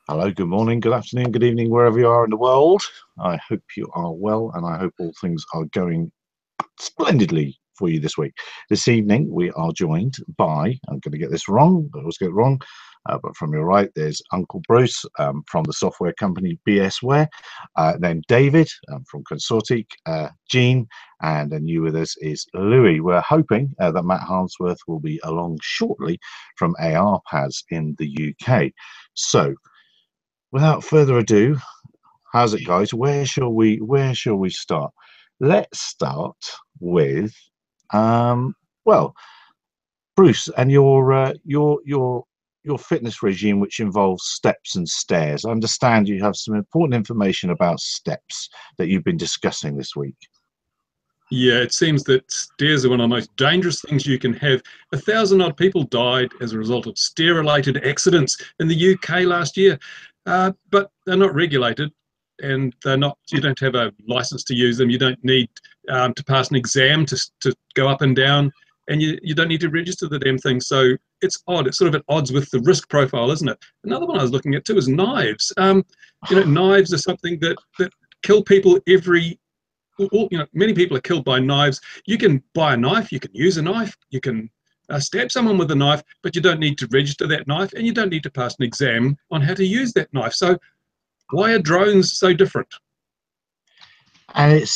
Hello, good morning, good afternoon, good evening, wherever you are in the world. I hope you are well and I hope all things are going splendidly for you this week. This evening, we are joined by, I'm going to get this wrong, I always get it wrong, but from your right, there's Uncle Bruce from the software company BSware, then David from Consortic, Jean, and then you with us is Louis. We're hoping that Matt Harmsworth will be along shortly from ARPAS in the UK. So, without further ado, how's it, guys? Where shall we start? Let's start with well, Bruce, and your fitness regime, which involves steps and stairs. I understand you have some important information about steps that you've been discussing this week. Yeah, it seems that stairs are one of the most dangerous things you can have. 1,000 odd people died as a result of stair-related accidents in the UK last year, but they're not regulated, and they're not. You don't have a license to use them. You don't need to pass an exam to go up and down, and you don't need to register the damn thing. So it's odd. It's sort of at odds with the risk profile, isn't it? Another one I was looking at too is knives. Knives are something that kill people many people are killed by knives. You can buy a knife, you can use a knife, you can stab someone with a knife, but you don't need to register that knife and you don't need to pass an exam on how to use that knife. So why are drones so different? And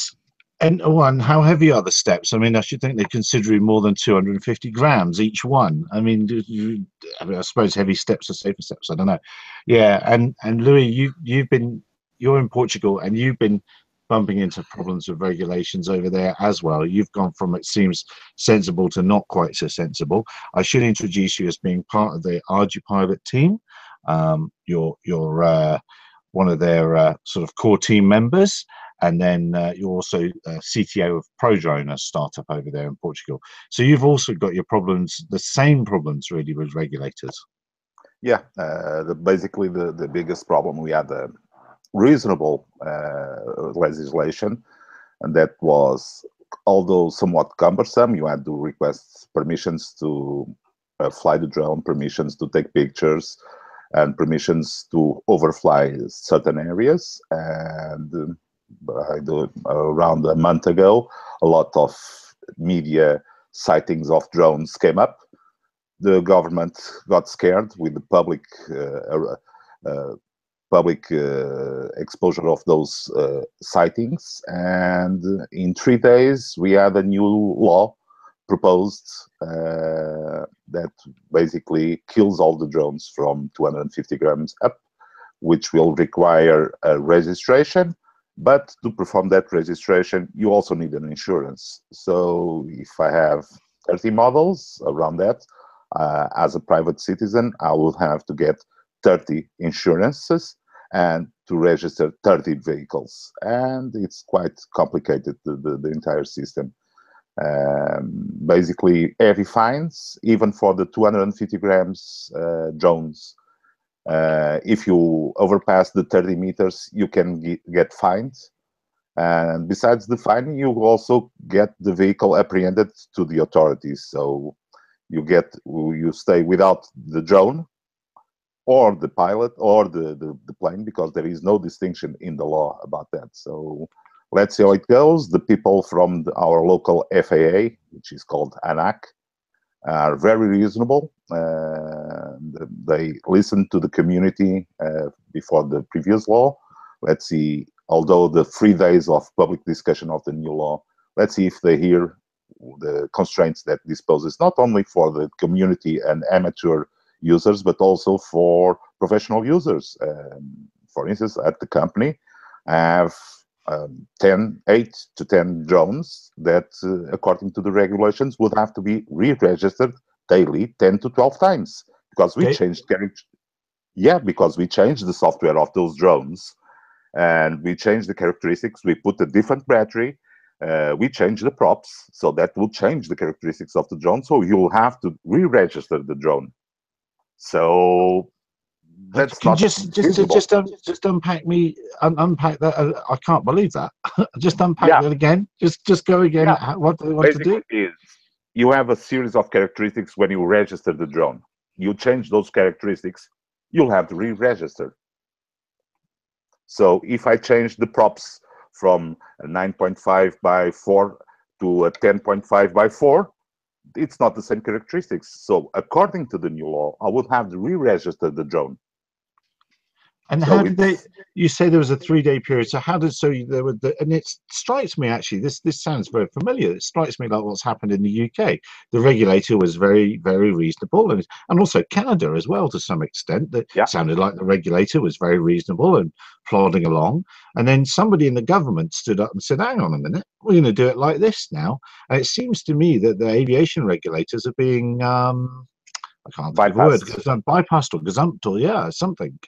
how heavy are the steps? I mean, I should think they're considering more than 250 grams each one. I mean, I suppose heavy steps are safer steps. I don't know. Yeah, and Louis, you're in Portugal, and you've been bumping into problems with regulations over there as well. You've gone from, it seems, sensible to not quite so sensible. I should introduce you as being part of the ArduPilot team. You're one of their sort of core team members, and then you're also CTO of ProDrone, a startup over there in Portugal. So you've also got your problems, the same problems really with regulators. Yeah, basically the biggest problem we had reasonable legislation, and that was, although somewhat cumbersome, you had to request permissions to fly the drone, permissions to take pictures, and permissions to overfly certain areas. And around a month ago, a lot of media sightings of drones came up. The government got scared with the public exposure of those sightings, and in 3 days we had a new law proposed that basically kills all the drones from 250 grams up, which will require a registration. But to perform that registration, you also need an insurance. So if I have 30 models around that, as a private citizen, I will have to get 30 insurances and to register 30 vehicles. And it's quite complicated, the entire system. Basically, heavy fines, even for the 250 grams drones. If you overpass the 30 meters, you can get fined. And besides the fine, you also get the vehicle apprehended to the authorities. So you stay without the drone, or the pilot, or the plane, because there is no distinction in the law about that. So let's see how it goes. The people from our local FAA, which is called ANAC, are very reasonable. They listened to the community before the previous law. Let's see, although the 3 days of public discussion of the new law, let's see if they hear the constraints that this poses, not only for the community and amateur users, but also for professional users. For instance, at the company, I have 8 to 10 drones that, according to the regulations, would have to be re-registered daily 10 to 12 times, because we changed because we changed the software of those drones, and we changed the characteristics. We put a different battery. We changed the props, so that will change the characteristics of the drone. So you'll have to re-register the drone. So that's not just unpack unpack that. I can't believe that. Just unpack that again. Just go again. Yeah. What do they want to do? Is you have a series of characteristics when you register the drone. You change those characteristics, you'll have to re-register. So if I change the props from a 9.5 by 4 to a 10.5 by 4, it's not the same characteristics. So according to the new law, I would have to re-register the drone. And So how did they? You say there was a 3-day period. So how did there were and it strikes me actually. This sounds very familiar. It strikes me like what's happened in the UK. The regulator was very reasonable, and also Canada as well to some extent. That sounded like the regulator was very reasonable and plodding along. And then somebody in the government stood up and said, "Hang on a minute, we're going to do it like this now." And it seems to me that the aviation regulators are being I can't think of the word, bypassed or gazumped or something.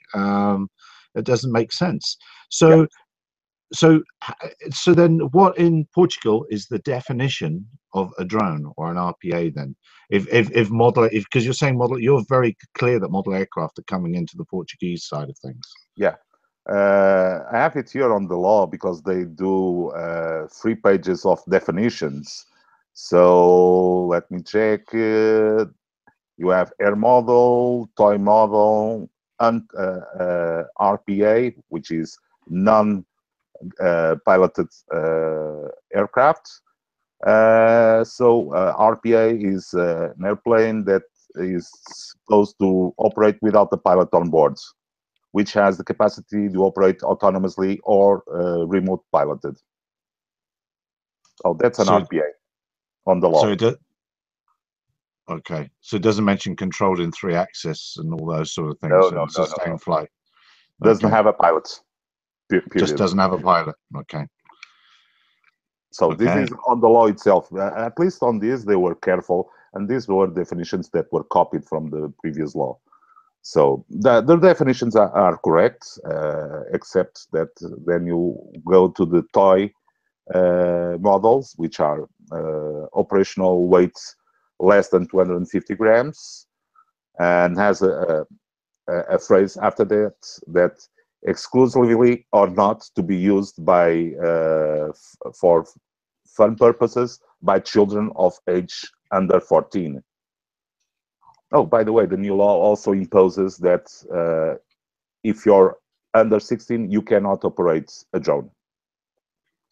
It doesn't make sense. So then what in Portugal is the definition of a drone or an RPA then? If model, because you're saying model, you're very clear that model aircraft are coming into the Portuguese side of things. Yeah. I have it here on the law because they do 3 pages of definitions. So let me check. You have air model, toy model, and RPA, which is non-piloted aircraft. RPA is an airplane that is supposed to operate without the pilot on board, which has the capacity to operate autonomously or remote piloted. Oh, that's an RPA on the law. So okay, so it doesn't mention controlled in 3 axis and all those sort of things. No, sustained flight. Doesn't have a pilot. Period. Just doesn't have a pilot. Okay. So this is on the law itself. At least on this, they were careful, and these were definitions that were copied from the previous law. So the definitions are correct, except that when you go to the toy models, which are operational weights less than 250 grams, and has a phrase after that exclusively or not to be used by for fun purposes by children of age under 14. Oh, by the way, the new law also imposes that if you're under 16, you cannot operate a drone.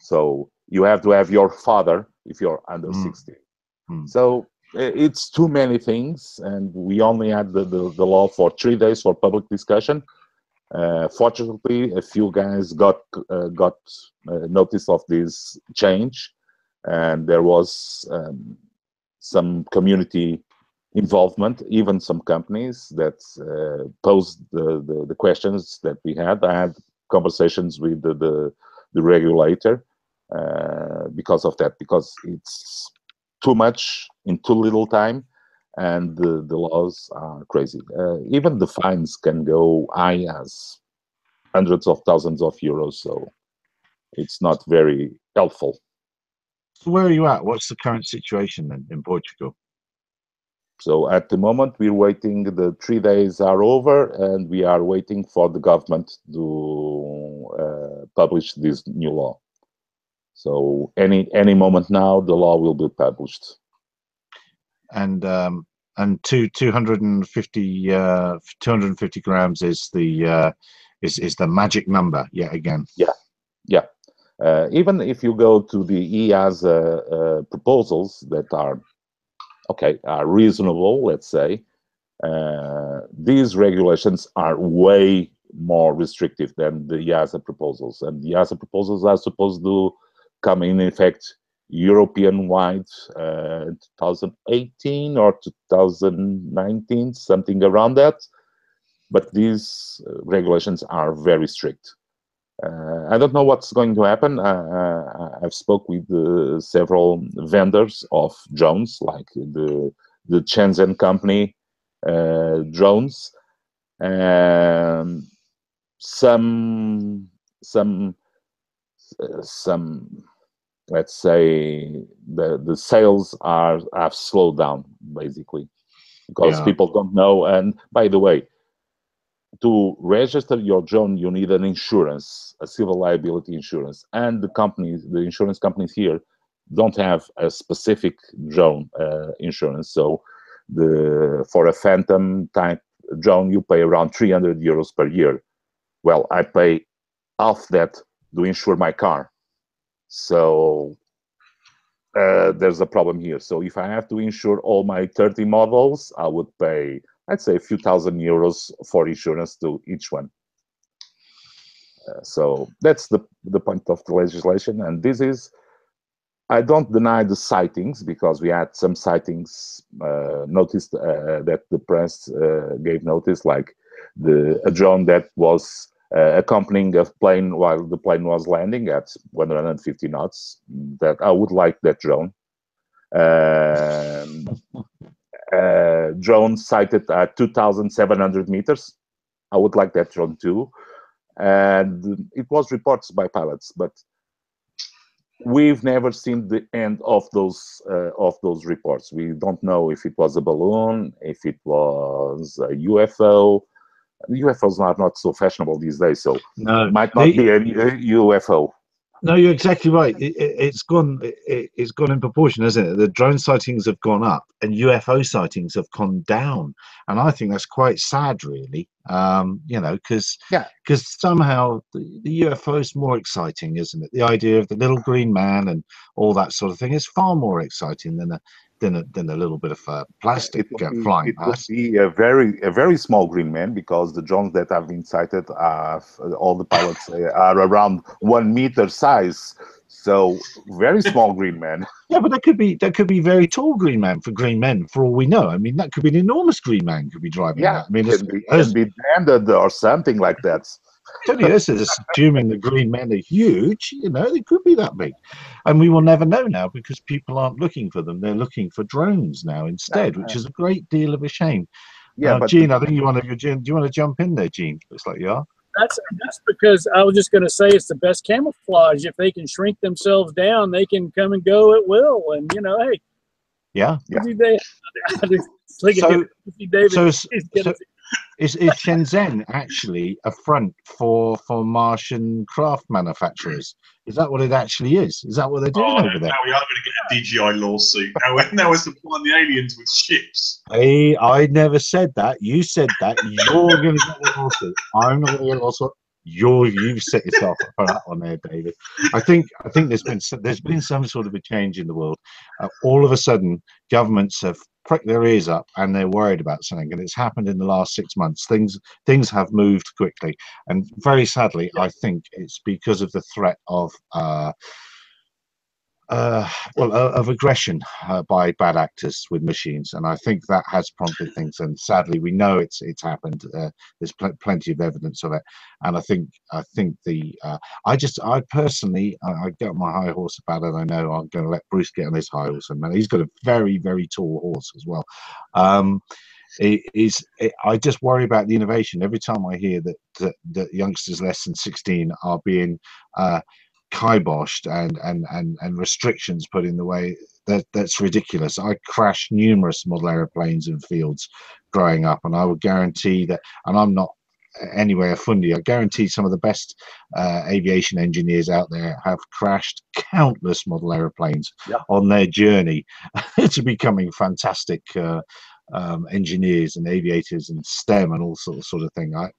So you have to have your father if you're under 16. So it's too many things, and we only had the law for 3 days for public discussion. Fortunately, a few guys got notice of this change, and there was some community involvement, even some companies that posed the questions that we had. I had conversations with the regulator because of that, because it's too much in too little time, and the laws are crazy. Even the fines can go high as hundreds of thousands of euros, so it's not very helpful. So where are you at? What's the current situation then in Portugal? So at the moment, we're waiting. The 3 days are over, and we are waiting for the government to publish this new law. So any moment now, the law will be published. And 250 grams is the magic number yet again. Yeah. Even if you go to the EASA proposals that are reasonable, let's say, these regulations are way more restrictive than the EASA proposals, and the EASA proposals are supposed to come in effect European-wide 2018 or 2019, something around that. But these regulations are very strict. I don't know what's going to happen. I've spoke with several vendors of drones, like the Shenzhen company drones, and some let's say the sales have slowed down, basically, because people don't know. And by the way, to register your drone, you need an insurance, a civil liability insurance, and the insurance companies here don't have a specific drone insurance. So for a Phantom type drone, you pay around 300 euros per year. Well, I pay half that to insure my car. So there's a problem here. So if I have to insure all my 30 models, I would pay, I'd say, a few thousand euros for insurance to each one. So that's the point of the legislation. And this is, I don't deny the sightings, because we had some sightings noticed that the press gave notice, like a drone that was accompanying a plane while the plane was landing at 150 knots. That I would like that drone. Drone sighted at 2,700 meters. I would like that drone too. And it was reported by pilots, but we've never seen the end of those reports. We don't know if it was a balloon, if it was a UFO. UFOs are not so fashionable these days, so it might not be a UFO. No, you're exactly right. It's gone in proportion, hasn't it? The drone sightings have gone up and UFO sightings have gone down, and I think that's quite sad, really. Because somehow the UFO is more exciting, isn't it? The idea of the little green man and all that sort of thing is far more exciting than a little bit of plastic flying past. It would be a very small green man, because the drones that have been sighted are, all the pilots are around 1 meter size. So very small green man. Yeah, but that could be very tall green man for green men, for all we know. I mean, that could be an enormous green man could be driving that. I mean, it can be banded or something like that. This is assuming the green men are huge. They could be that big, and we will never know now, because people aren't looking for them. They're looking for drones now instead, which is a great deal of a shame. Yeah, but Gene, I think do you want to jump in there, Gene? Looks like you are. That's because I was just going to say it's the best camouflage. If they can shrink themselves down, they can come and go at will. And hey, Is Shenzhen actually a front for Martian craft manufacturers? Is that what it actually is? Is that what they're doing over there? Now we are going to get a DJI lawsuit. Now we're supplying the aliens with ships. Hey, I never said that. You said that. You're going to get a lawsuit. I'm not going to get a lawsuit. You've set yourself up for that one there, David. I think there's been some sort of a change in the world. All of a sudden, governments have pricked their ears up and they're worried about something, and it's happened in the last 6 months. Things have moved quickly, and very sadly, I think it's because of the threat of of aggression by bad actors with machines, and I think that has prompted things. And sadly, we know it's happened. There's plenty of evidence of it, and I think I personally get on my high horse about it. I know I'm going to let Bruce get on his high horse, and he's got a very, very tall horse as well. I just worry about the innovation every time I hear that youngsters less than 16 are being kiboshed and restrictions put in the way. That's ridiculous. I crashed numerous model aeroplanes in fields growing up, and I would guarantee that, and I'm not anywhere fundi, I guarantee some of the best aviation engineers out there have crashed countless model aeroplanes on their journey to becoming fantastic engineers and aviators and STEM and all sort of thing. I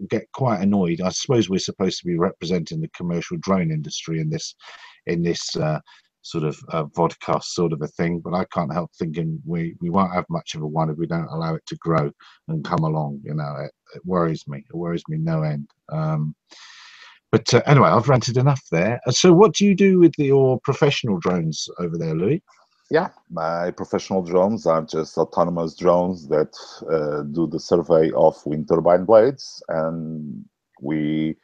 get quite annoyed. I suppose we're supposed to be representing the commercial drone industry in this sort of vodcast sort of a thing, but I can't help thinking we won't have much of a one if we don't allow it to grow and come along. It worries me. It worries me no end. But anyway, I've ranted enough there. So what do you do with your professional drones over there, Louis? Yeah, my professional drones are just autonomous drones that do the survey of wind turbine blades, and we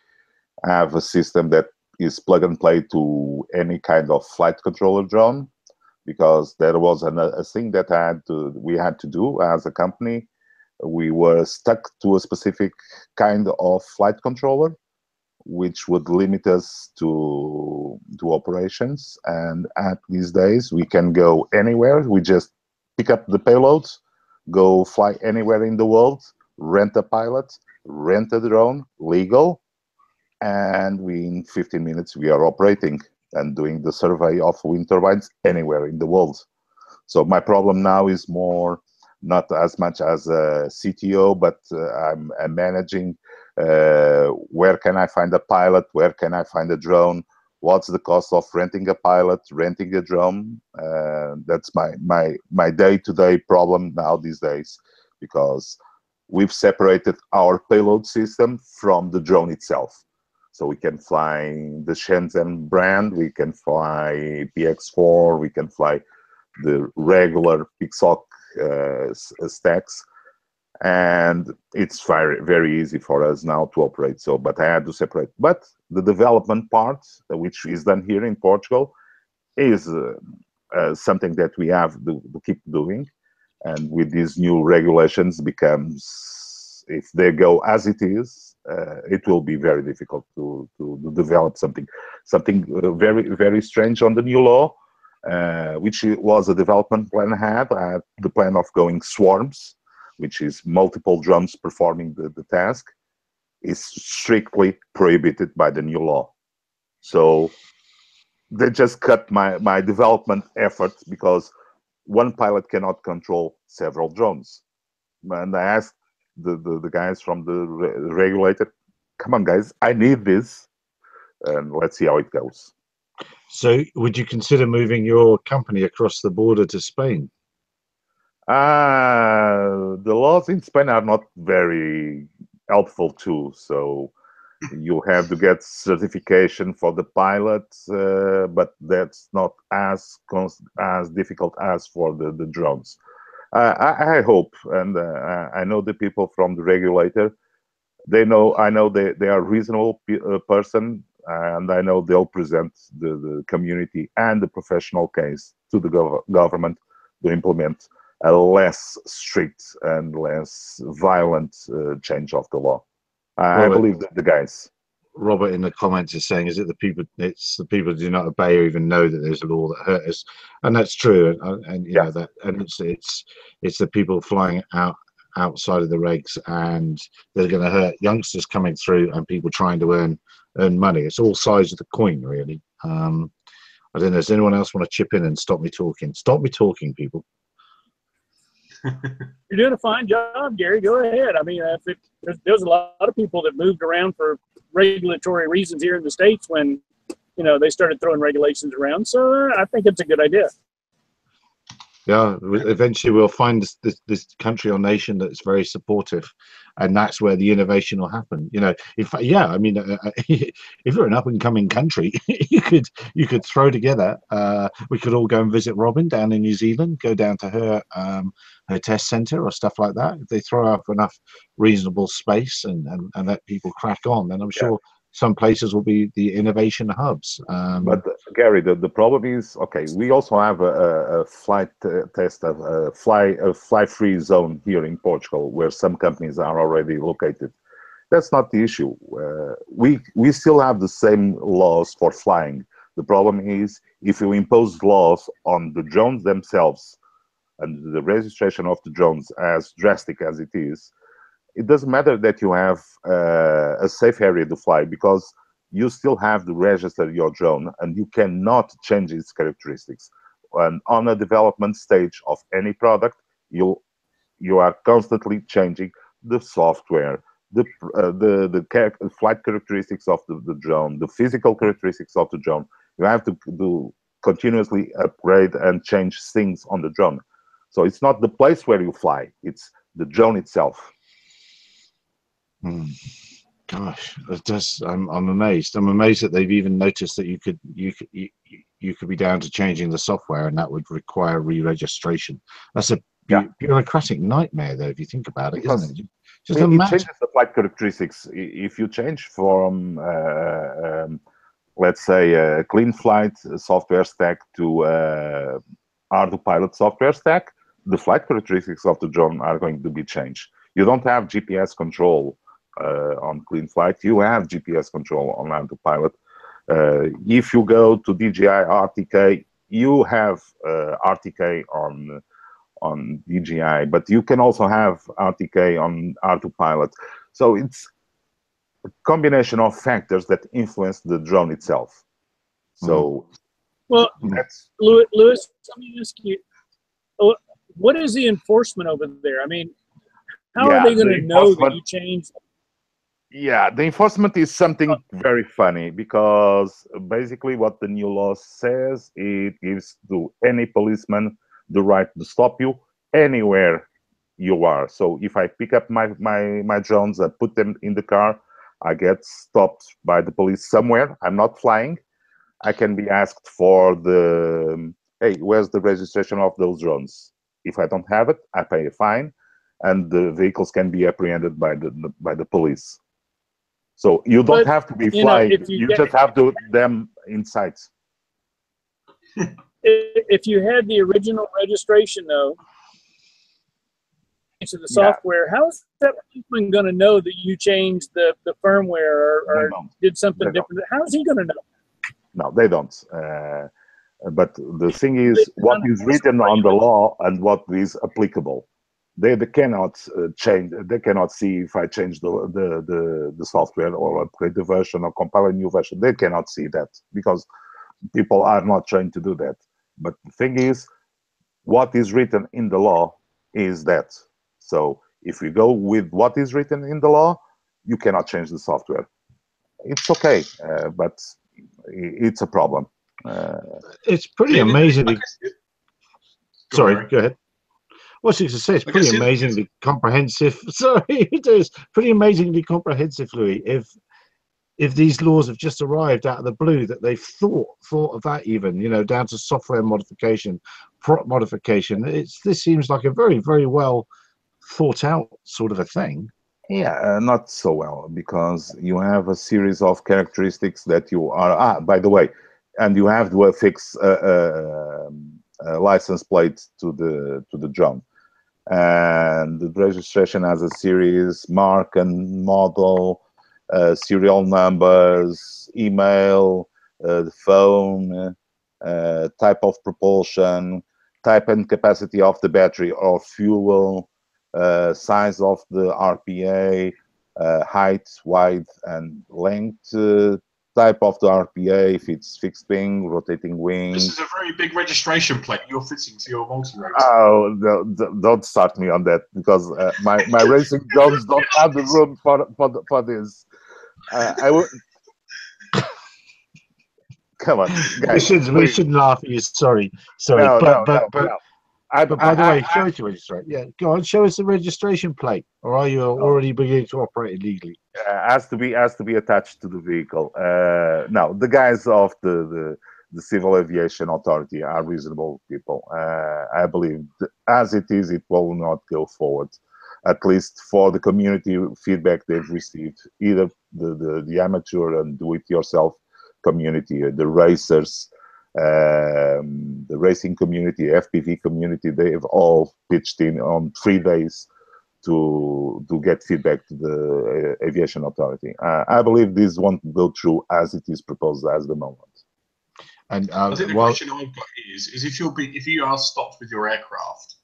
have a system that is plug and play to any kind of flight controller drone, because there was a thing that we had to do as a company. We were stuck to a specific kind of flight controller, which would limit us to operations. And at these days, we can go anywhere. We just pick up the payload, go fly anywhere in the world, rent a pilot, rent a drone, legal, and in 15 minutes we are operating and doing the survey of wind turbines anywhere in the world. So my problem now is more not as much as a CTO, but I'm managing where can I find a pilot, where can I find a drone, what's the cost of renting a pilot, renting a drone. That's my day-to-day problem now these days, because we've separated our payload system from the drone itself. So we can fly the Shenzhen brand, we can fly PX4, we can fly the regular Pixhawk stacks, and it's very easy for us now to operate. So, but I had to separate. But the development part, which is done here in Portugal, is something that we have to keep doing. And with these new regulations, becomes, if they go as it is, it will be very difficult to develop something very strange on the new law, which was a development plan I had the plan of going swarms, which is multiple drones performing the task, is strictly prohibited by the new law. So they just cut my development efforts, because one pilot cannot control several drones. And I asked the guys from the regulator, come on guys, I need this, and let's see how it goes. So would you consider moving your company across the border to Spain? The laws in Spain are not very helpful too. So you have to get certification for the pilots, but that's not as difficult as for the drones. I hope, and I know the people from the regulator. I know they are reasonable person, and I know they'll present the community and the professional case to the government to implement a less strict and less violent change of the law. I believe that the guys. Robert in the comments is saying, "Is it the people? It's the people who do not obey or even know that there's a law that hurt us," and that's true. And you know that, and it's the people flying outside of the regs, and they're going to hurt youngsters coming through and people trying to earn money. It's all sides of the coin, really. I don't know. Does anyone else want to chip in and stop me talking? Stop me talking, people. You're doing a fine job, Gary. Go ahead. I mean, there's a lot of people that moved around for regulatory reasons here in the States when, they started throwing regulations around. So I think it's a good idea. Yeah, eventually we'll find this country or nation that's very supportive, and that's where the innovation will happen. If you're an up and coming country, you could throw together. We could all go and visit Robin down in New Zealand, go down to her test center or stuff like that. If they throw up enough reasonable space and let people crack on, then I'm sure some places will be the innovation hubs. But Gary, the problem is, okay, we also have a flight test of a fly-free zone here in Portugal, where some companies are already located. That's not the issue. We still have the same laws for flying. The problem is, if you impose laws on the drones themselves and the registration of the drones as drastic as it is, it doesn't matter that you have a safe area to fly, because you still have to register your drone and you cannot change its characteristics. And on a development stage of any product, you are constantly changing the software, the flight characteristics of the drone, the physical characteristics of the drone. You have to continuously upgrade and change things on the drone. So it's not the place where you fly, it's the drone itself. Gosh, I'm amazed. I'm amazed that they've even noticed that you could be down to changing the software, and that would require re-registration. That's a bureaucratic nightmare, though, if you think about it, isn't it? Just it changes the flight characteristics. If you change from, let's say, a clean flight software stack to ArduPilot software stack, the flight characteristics of the drone are going to be changed. You don't have GPS control on clean flight. You have GPS control on ArduPilot. If you go to DJI RTK, you have RTK on DJI, but you can also have RTK on ArduPilot. So it's a combination of factors that influence the drone itself. So well, Louis, let me ask you. what is the enforcement over there? I mean, how Yeah, are they going the to know that enforcement- you changed? Yeah, the enforcement is something very funny because basically what the new law says, it gives to any policeman the right to stop you anywhere you are. So if I pick up my drones and put them in the car, I get stopped by the police somewhere. I'm not flying. I can be asked for the, hey, where's the registration of those drones? If I don't have it, I pay a fine, and the vehicles can be apprehended by the police. So you don't But, have to be you know, flying. if You you just have to them inside. If you had the original registration, though, into the Yeah. software, how is that policeman going to know that you changed the firmware They or don't. did something They don't. different? How is he going to know? No, they don't. But the thing is, what is written on the law and what is applicable. They cannot change. They cannot see if I change the software or upgrade the version or compile a new version. They cannot see that because people are not trained to do that. But the thing is, what is written in the law is that. So if we go with what is written in the law, you cannot change the software. It's okay, but it's a problem. It's pretty amazingly. Sorry, go ahead. Well, I was to say, it's pretty amazingly comprehensive. Sorry, it is pretty amazingly comprehensive, Louis. If these laws have just arrived out of the blue, that they've thought of that, even, you know, down to software modification, prop modification. This seems like a very, very well thought out sort of a thing. Yeah, not so well, because you have a series of characteristics that you are. By the way, and you have to affix license plate to the drone, and the registration has a series, mark and model, serial numbers, email, the phone, type of propulsion, type and capacity of the battery or fuel, size of the RPA, height, width, and length, type of the RPA, if it's fixed wing, rotating wing. This is a very big registration plate you're fitting to your multi-rotor. Oh, don't start me on that, because my racing drones don't have the room for this. I would. Come on, guys. We shouldn't laugh at you. Sorry. No, but by the way, show us your registration. Yeah, go on, show us the registration plate, or are you already beginning to operate illegally? Has to be attached to the vehicle. Now, the guys of the Civil Aviation Authority are reasonable people. I believe, as it is, it will not go forward. At least for the community feedback they've received, either the amateur and do-it-yourself community, the racers, the racing community, FPV community, they've all pitched in on 3 days to get feedback to the Aviation Authority. I believe this won't go through as it is proposed at the moment. And I think the question I've got is if you are stopped with your aircraft,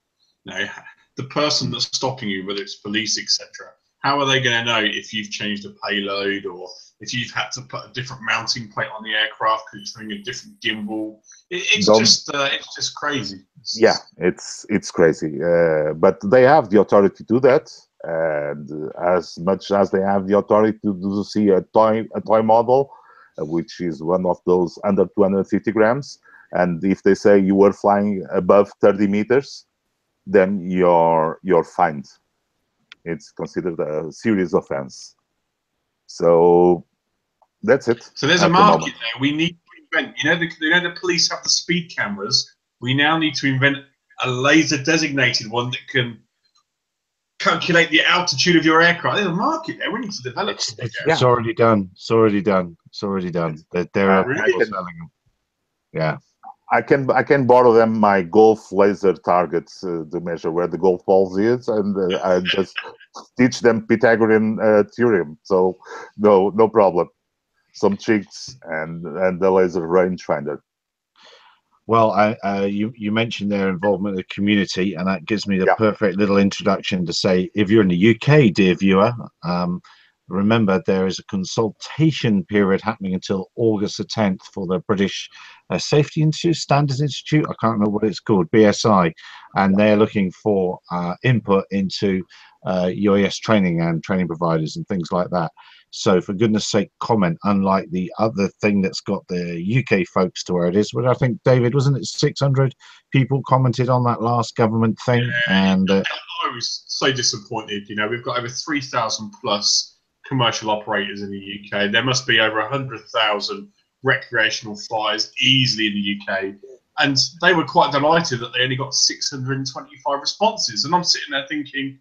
the person that's stopping you, whether it's police, etc., how are they going to know if you've changed a payload or if you've had to put a different mounting plate on the aircraft considering a different gimbal? It's just crazy. It's crazy. But they have the authority to do that, and as much as they have the authority to see a toy model, which is one of those under 250 grams, and if they say you were flying above 30 meters, then you're fined. It's considered a serious offense. So that's it. So there's a market there. We need to invent. The police have the speed cameras. We now need to invent a laser designated one that can calculate the altitude of your aircraft. There's a market there. We need to develop something. It's already done. It's already done. There are people selling them. Yeah. I can borrow them my golf laser targets to measure where the golf balls is, and I just teach them Pythagorean theorem. So no problem. Some tricks and the laser rangefinder. Well, you mentioned their involvement in the community, and that gives me the perfect little introduction to say, if you're in the UK, dear viewer, Remember, there is a consultation period happening until August the 10th for the British Safety Institute, Standards Institute. I can't remember what it's called, BSI, and they're looking for input into UAS training and training providers and things like that. So for goodness sake, comment, unlike the other thing that's got the UK folks to where it is. But I think, David, wasn't it 600 people commented on that last government thing? And I was so disappointed. You know, we've got over 3,000 plus commercial operators in the UK. There must be over 100,000 recreational flyers easily in the UK. And they were quite delighted that they only got 625 responses. And I'm sitting there thinking,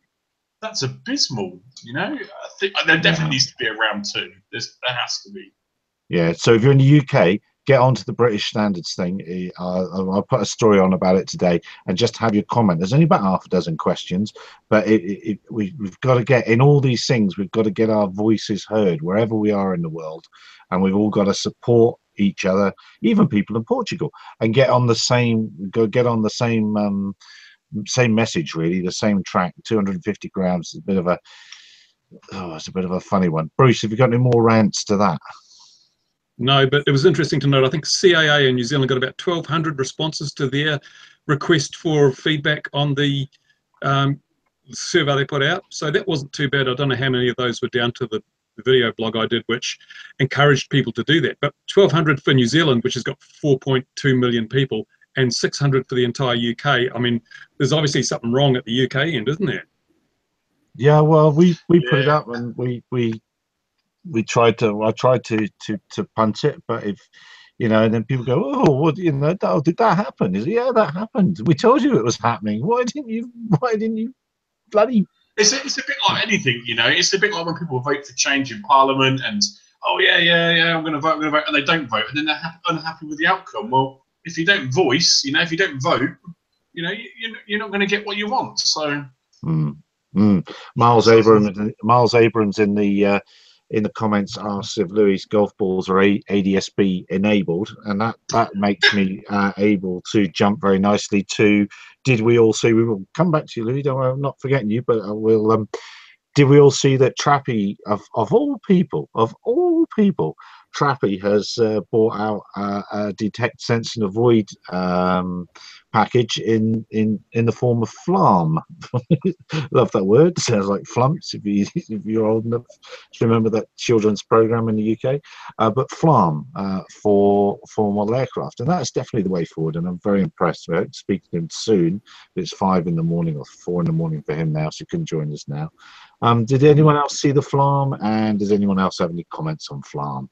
that's abysmal. You know, I think there definitely needs to be a round two. There has to be. Yeah, so if you're in the UK, get onto the British Standards thing. I'll put a story on about it today and just have your comment. There's only about half a dozen questions, but we've got to get in all these things. We've got to get our voices heard wherever we are in the world, and we've all got to support each other, even people in Portugal, and get on the same same message, really, the same track. 250 grams is a bit of a it's a bit of a funny one. Bruce, have you got any more rants to that? No, but it was interesting to note, I think CAA in New Zealand got about 1,200 responses to their request for feedback on the survey they put out. So that wasn't too bad. I don't know how many of those were down to the video blog I did, which encouraged people to do that. But 1,200 for New Zealand, which has got 4.2 million people, and 600 for the entire UK. I mean, there's obviously something wrong at the UK end, isn't there? Yeah, well, we put it up and I tried to punt it, but if you know, and then people go, oh, what, you know, did that happen? Yeah, that happened. We told you it was happening. Why didn't you bloody? It's a bit like anything, you know. It's a bit like when people vote for change in Parliament and oh yeah, I'm going to vote, and they don't vote, and then they're unhappy with the outcome. Well, if you don't voice, you know, if you don't vote, you know, you're not going to get what you want. So. Miles Abrams in the comments asks if Louis golf balls are ADSB enabled, and that makes me able to jump very nicely to did we all see? We will come back to you, Louis. Don't worry, I'm not forgetting you, but I will. Did we all see that Trappy of all people, Trappy has bought out a detect, sense and avoid package in the form of FLARM. Love that word. Sounds like flumps if you're old enough to remember that children's program in the UK. But FLARM for model aircraft, and that's definitely the way forward. And I'm very impressed. We're speaking to him soon. It's 5 in the morning or 4 in the morning for him now, so he can join us now. Did anyone else see the FLARM, and does anyone else have any comments on FLARM?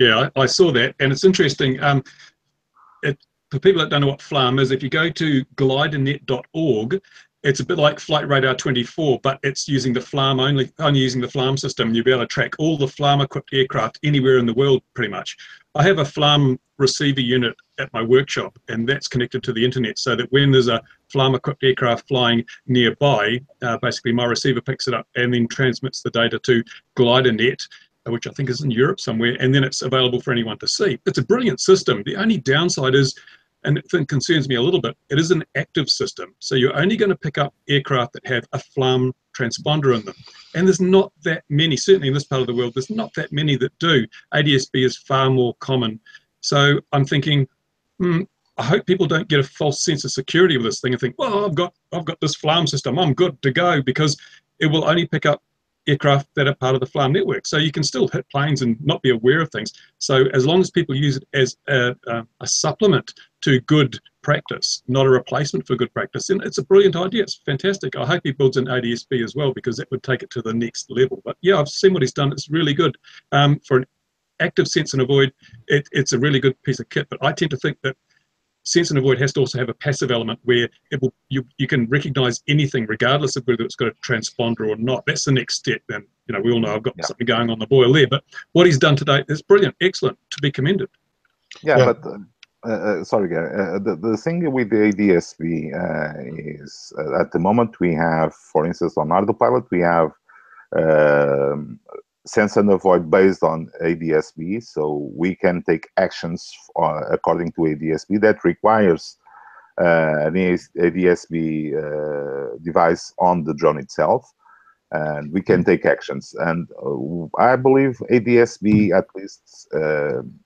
Yeah, I saw that, and it's interesting. For people that don't know what FLARM is, if you go to glidernet.org, it's a bit like Flight Radar 24, but it's using the FLARM only using the FLARM system. You'll be able to track all the FLARM-equipped aircraft anywhere in the world, pretty much. I have a FLARM receiver unit at my workshop, and that's connected to the internet, so that when there's a FLARM-equipped aircraft flying nearby, basically my receiver picks it up and then transmits the data to GliderNet, which I think is in Europe somewhere, and then it's available for anyone to see. It's a brilliant system. The only downside is, and the thing concerns me a little bit, it is an active system. So you're only going to pick up aircraft that have a FLARM transponder in them. And there's not that many, certainly in this part of the world, there's not that many that do. ADSB is far more common. So I'm thinking, I hope people don't get a false sense of security with this thing and think, well, I've got this FLARM system, I'm good to go, because it will only pick up aircraft that are part of the FLARM network. So you can still hit planes and not be aware of things. So as long as people use it as a supplement to good practice, not a replacement for good practice, then it's a brilliant idea. It's fantastic. I hope he builds an ADSB as well, because that would take it to the next level. But yeah, I've seen what he's done. It's really good. For an active sense and avoid, it's a really good piece of kit. But I tend to think that sense and avoid has to also have a passive element where it will you can recognize anything regardless of whether it's got a transponder or not. That's the next step. And you know, we all know I've got something going on the boil there, but what he's done today is brilliant, excellent, to be commended. But sorry, Gary. The thing with the ADSB is at the moment we have, for instance, on Autopilot we have sense and avoid based on ADSB, so we can take actions according to ADSB that requires an ADSB device on the drone itself. and we can take actions. And I believe ADSB, at least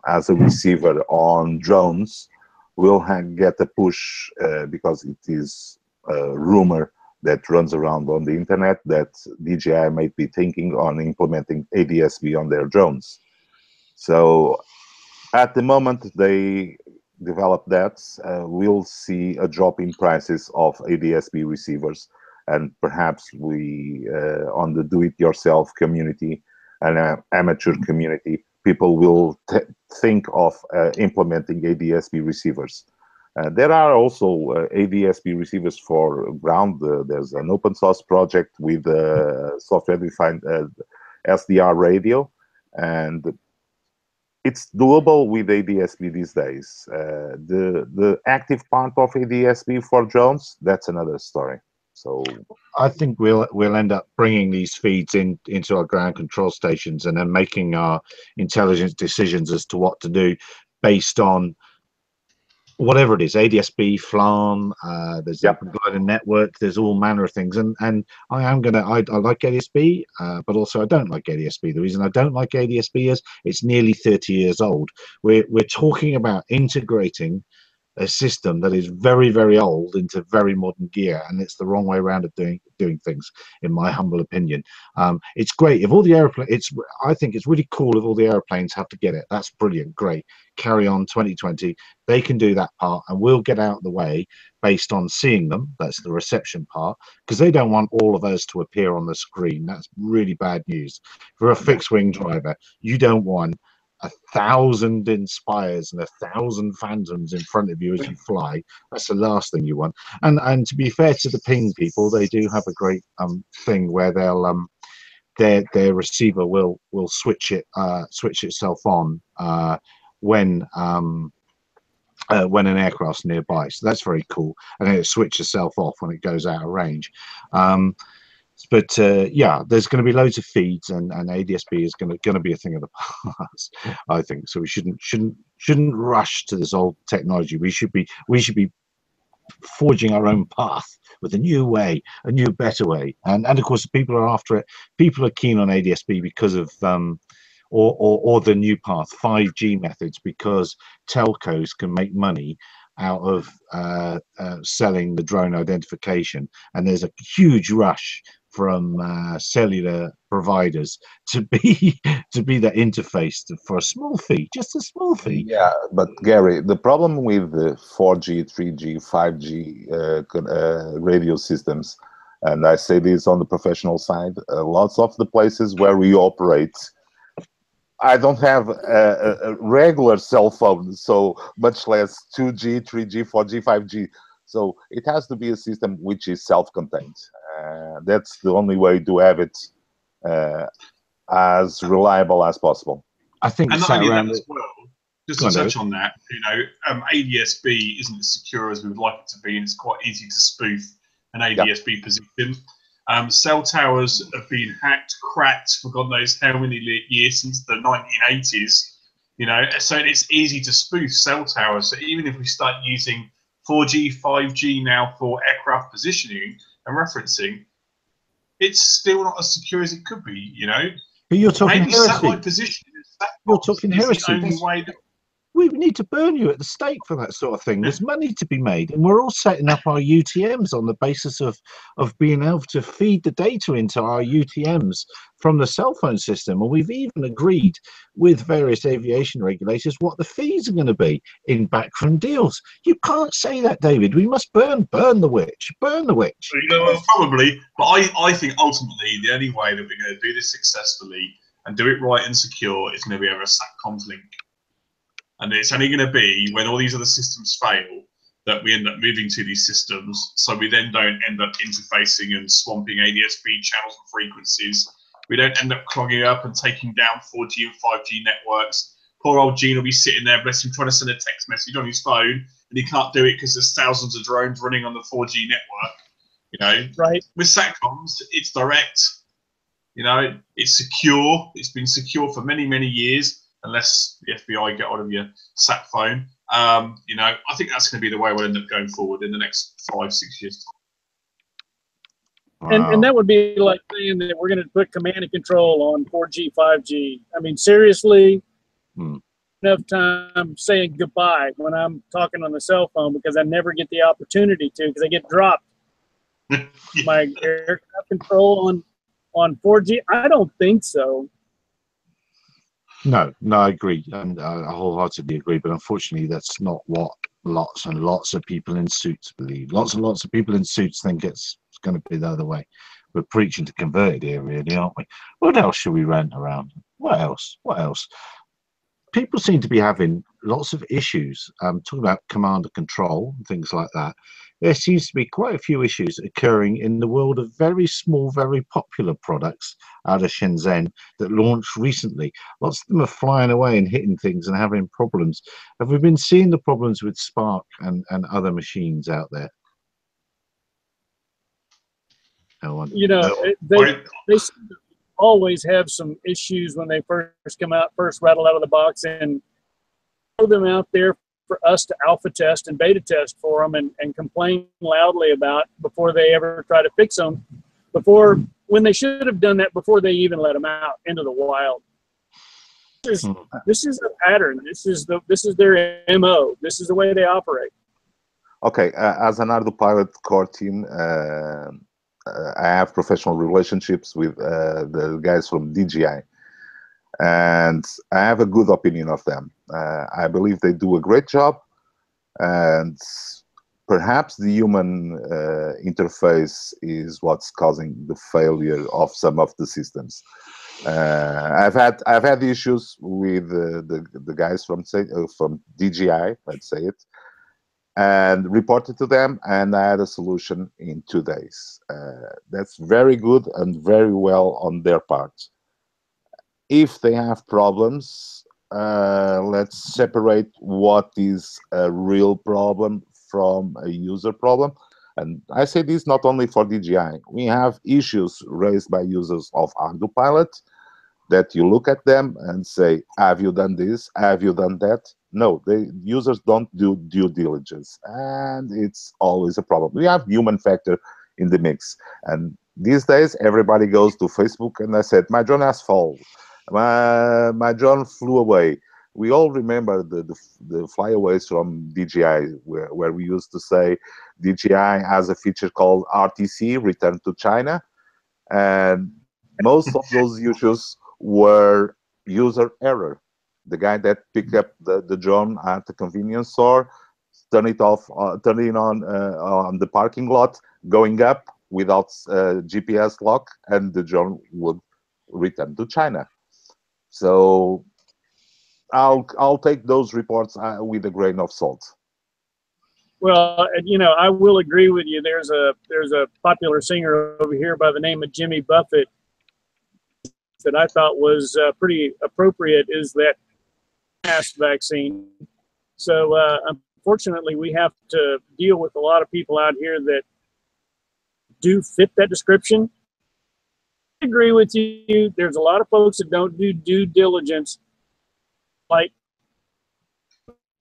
as a receiver on drones, will get a push because it is a rumor that runs around on the internet that DJI might be thinking on implementing ADSB on their drones. So at the moment they develop that, we'll see a drop in prices of ADSB receivers, and perhaps we, on the do-it-yourself community and amateur community, people will think of implementing ADSB receivers. There are also ADSB receivers for ground. There's an open source project with software-defined SDR radio, and it's doable with ADSB these days. The active part of ADSB for drones, that's another story. So I think we'll end up bringing these feeds into our ground control stations and then making our intelligent decisions as to what to do based on whatever it is, ADSB, FLAN, there's Open Gliding Network, there's all manner of things. And I like ADSB, but also I don't like ADSB. The reason I don't like ADSB is it's nearly 30 years old. We're talking about integrating a system that is very, very old into very modern gear, and it's the wrong way around of doing things, in my humble opinion. It's great if all the airplanes. I think it's really cool if all the airplanes have to get it. That's brilliant, great. Carry on, 2020. They can do that part, and we'll get out of the way based on seeing them. That's the reception part, because they don't want all of those to appear on the screen. That's really bad news. For a fixed wing driver, you don't want 1,000 Inspires and 1,000 Phantoms in front of you as you fly. That's the last thing you want. And to be fair to the Ping people, they do have a great thing where they'll their receiver will switch itself on when an aircraft's nearby. So that's very cool, and then it switches itself off when it goes out of range. But yeah, there's going to be loads of feeds, and ADSB is going to be a thing of the past, I think. So we shouldn't rush to this old technology. We should be forging our own path with a new way, a new, better way. And of course, people are after it. People are keen on ADSB because of or the new path, 5G methods, because telcos can make money out of selling the drone identification, and there's a huge rush from cellular providers to be the interface for a small fee, just a small fee. Yeah, but Gary, the problem with the 4G, 3G, 5G radio systems, and I say this on the professional side, lots of the places where we operate, I don't have a regular cell phone, so much less 2G, 3G, 4G, 5G. So it has to be a system which is self-contained. That's the only way to have it as reliable as possible. I think, and not only that as well, just to touch on that, ADSB isn't as secure as we would like it to be, and it's quite easy to spoof an ADSB position. Cell towers have been hacked, cracked for God knows how many years, since the 1980s. So it's easy to spoof cell towers. So even if we start using 4G, 5G now for aircraft positioning and referencing, it's still not as secure as it could be. But you're talking maybe heresy. satellite positioning. You're talking heresy. The only way that we need to burn you at the stake for that sort of thing. There's money to be made, and we're all setting up our UTMs on the basis of being able to feed the data into our UTMs from the cell phone system. And we've even agreed with various aviation regulators what the fees are going to be in backroom deals. You can't say that, David. We must burn the witch, burn the witch. Probably, but I think ultimately the only way that we're going to do this successfully and do it right and secure is going to be over a SATCOM link. And it's only going to be when all these other systems fail that we end up moving to these systems, so we then don't end up interfacing and swamping ADSB channels and frequencies. We don't end up clogging up and taking down 4G and 5G networks. Poor old Gene will be sitting there, bless him, trying to send a text message on his phone, and he can't do it because there's thousands of drones running on the 4G network. Right. With SATCOMs, it's direct. It's secure. It's been secure for many, many years. Unless the FBI get hold of your sat phone, I think that's going to be the way we'll end up going forward in the next 5-6 years. And that would be like saying that we're going to put command and control on 4G, 5G. I mean, seriously, enough time saying goodbye when I'm talking on the cell phone because I never get the opportunity to because I get dropped. My aircraft control on 4G? I don't think so. No, I agree, and I wholeheartedly agree. But unfortunately, that's not what lots and lots of people in suits believe. Lots and lots of people in suits think it's going to be the other way. We're preaching to converted here, really, aren't we? What else should we rant around? What else? People seem to be having lots of issues. Talking about command and control and things like that. There seems to be quite a few issues occurring in the world of very small, very popular products out of Shenzhen that launched recently. Lots of them are flying away and hitting things and having problems. Have we been seeing the problems with Spark and other machines out there? No one. You know, No. they seem to always have some issues when they first come out, first rattle out of the box, and throw them out there for us to alpha test and beta test for them and complain loudly about before they ever try to fix them, when they should have done that before they even let them out into the wild. This is a pattern. This is their MO. This is the way they operate. Okay, as an Ardupilot core team, I have professional relationships with the guys from DJI, and I have a good opinion of them. I believe they do a great job, and perhaps the human interface is what's causing the failure of some of the systems. I've had issues with the guys from DJI, let's say it, and reported to them, and I had a solution in 2 days. That's very good and very well on their part. If they have problems, let's separate what is a real problem from a user problem. And I say this not only for DJI. We have issues raised by users of Ardupilot that you look at them and say, have you done this? Have you done that? No, the users don't do due diligence, and it's always a problem. We have human factor in the mix, and these days everybody goes to Facebook and I said, my drone has fallen, my drone flew away. We all remember the flyaways from DJI, where we used to say DJI has a feature called RTC, Return to China, and most of those issues were user error. The guy that picked up the drone at the convenience store, turn it on the parking lot, going up without GPS lock, and the drone would return to China. So I'll take those reports with a grain of salt. Well, you know, I will agree with you. There's a popular singer over here by the name of Jimmy Buffett that I thought was pretty appropriate, is that vaccine. So unfortunately, we have to deal with a lot of people out here that do fit that description. I agree with you. There's a lot of folks that don't do due diligence, like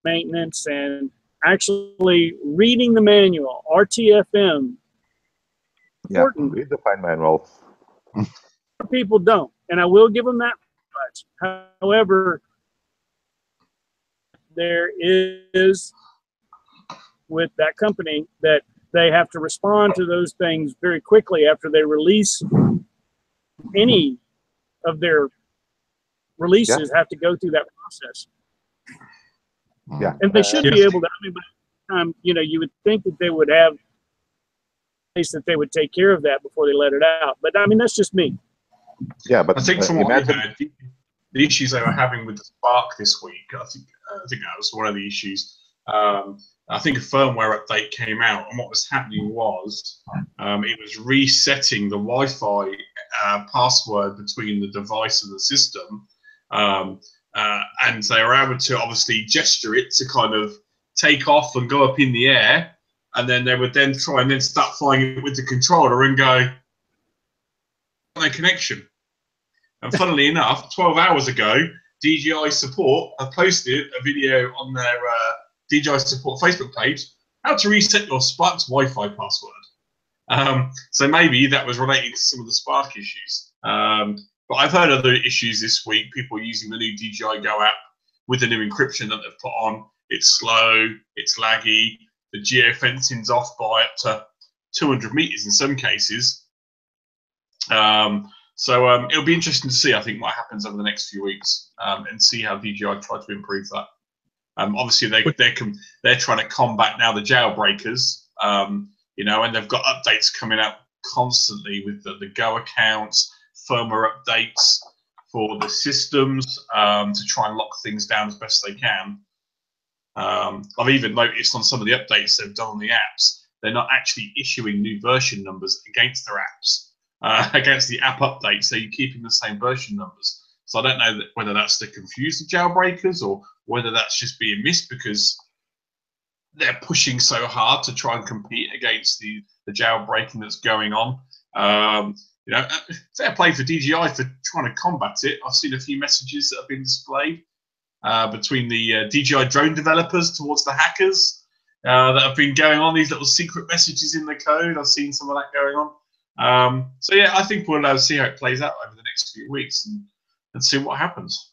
maintenance and actually reading the manual, RTFM. Yeah, read the fine manual. People don't, and I will give them that much. However, there is with that company that they have to respond to those things very quickly after they release any of their releases. Have to go through that process. Yeah, and they should be able to. I mean, by the time, you know, you would think that they would have a place that they would take care of that before they let it out. But I mean, that's just me. Yeah, but I think from what I heard, the issues they were having with the Spark this week, I think that was one of the issues. I think a firmware update came out, and what was happening was it was resetting the Wi-Fi password between the device and the system, and they were able to obviously gesture it to kind of take off and go up in the air, and then they would then try and then start flying it with the controller and go, no connection. And funnily enough, 12 hours ago, DJI Support have posted a video on their DJI Support Facebook page, how to reset your Spark's Wi-Fi password. So maybe that was related to some of the Spark issues. But I've heard other issues this week. People using the new DJI Go app with the new encryption that they've put on. It's slow, it's laggy, the geofencing's off by up to 200 meters in some cases. So it'll be interesting to see, I think, what happens over the next few weeks and see how DJI try to improve that. Obviously, they're trying to combat now the jailbreakers, you know, and they've got updates coming out constantly with the Go accounts, firmware updates for the systems to try and lock things down as best they can. I've even noticed on some of the updates they've done on the apps, they're not actually issuing new version numbers against their apps, against the app updates. So you're keeping the same version numbers. So I don't know whether that's to confuse the jailbreakers or whether that's just being missed because they're pushing so hard to try and compete against the jailbreaking that's going on. You know, fair play for DJI for trying to combat it. I've seen a few messages that have been displayed between the DJI drone developers towards the hackers that have been going on, these little secret messages in the code. I've seen some of that going on. So yeah, I think we'll see how it plays out over the next few weeks and see what happens.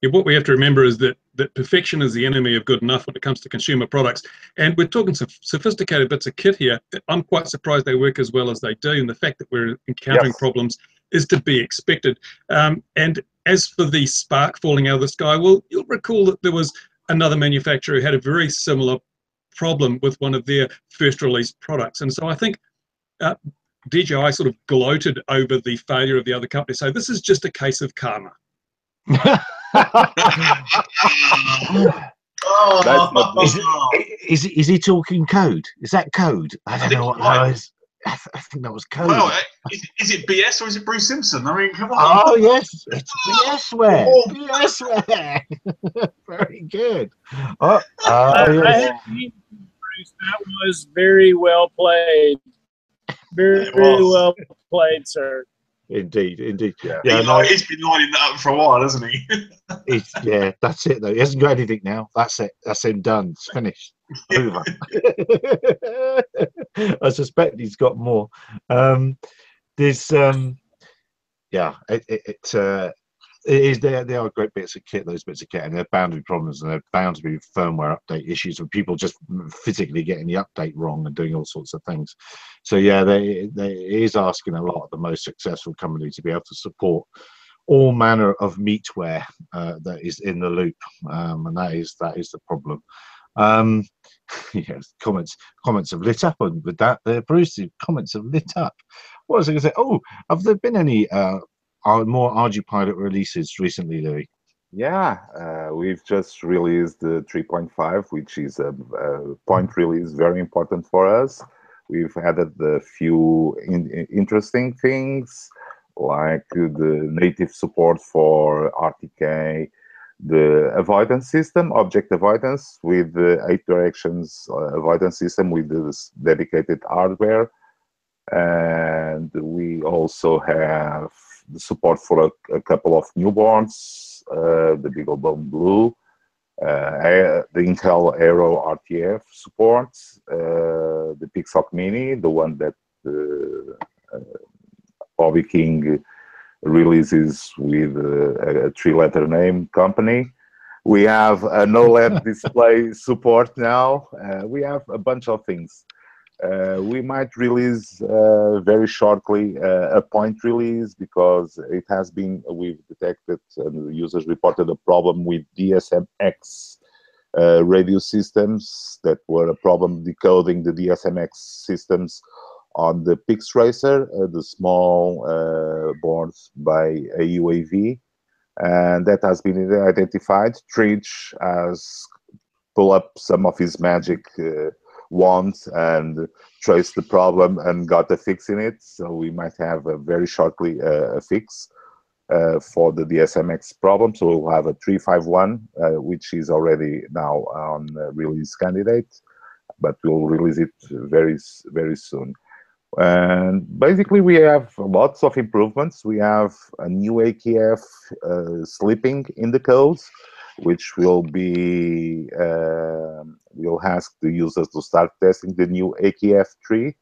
Yeah, what we have to remember is that perfection is the enemy of good enough when it comes to consumer products. And we're talking some sophisticated bits of kit here. I'm quite surprised they work as well as they do. And the fact that we're encountering problems is to be expected. And as for the Spark falling out of the sky, well, you'll recall that there was another manufacturer who had a very similar problem with one of their first release products. And so I think DJI sort of gloated over the failure of the other company. So this is just a case of karma. Is he talking code? Is that code? I don't know what that is. I think that was code. Well, is it BS or is it Bruce Simpson? I mean, come on. Oh yes, it's BSware. BSware. Very good. Oh, yes. Bruce, that was very well played. Very well played, sir. Indeed, indeed. Yeah, he's been lining that up for a while, hasn't he? Yeah, that's it though. He hasn't got anything now. That's it. That's him done. It's finished. Over. I suspect he's got more. There's yeah, it is. They are great bits of kit. Those bits of kit, and they're bound to be problems, and they're bound to be firmware update issues with people just physically getting the update wrong and doing all sorts of things. So yeah, it is asking a lot of the most successful companies to be able to support all manner of meatware that is in the loop, and that is the problem. Yes, comments have lit up on with that there, Bruce. The comments have lit up. What was I going to say? Oh, have there been any more ArduPilot releases recently, Louis? Yeah, we've just released the 3.5, which is a point release very important for us. We've added a few interesting things, like the native support for RTK, the avoidance system, object avoidance, with the 8 directions avoidance system with this dedicated hardware. And we also have the support for a couple of newborns, the BeagleBone Blue, the Intel Aero RTF support, the Pixhawk Mini, the one that Bobby King releases with a 3-letter name company. We have an OLED display support now. We have a bunch of things. We might release very shortly a point release, because it has been, we've detected and the users reported a problem with DSMX radio systems that were a problem decoding the DSMX systems on the PixRacer, the small boards by a UAV, and that has been identified. Tridge has pulled up some of his magic wands and traced the problem and got a fix in it. So we might have very shortly a fix for the DSMX problem. So we'll have a 351, which is already now on release candidate, but we'll release it very, very soon. And basically, we have lots of improvements. We have a new AKF slipping in the codes, which will be we'll ask the users to start testing the new AKF3,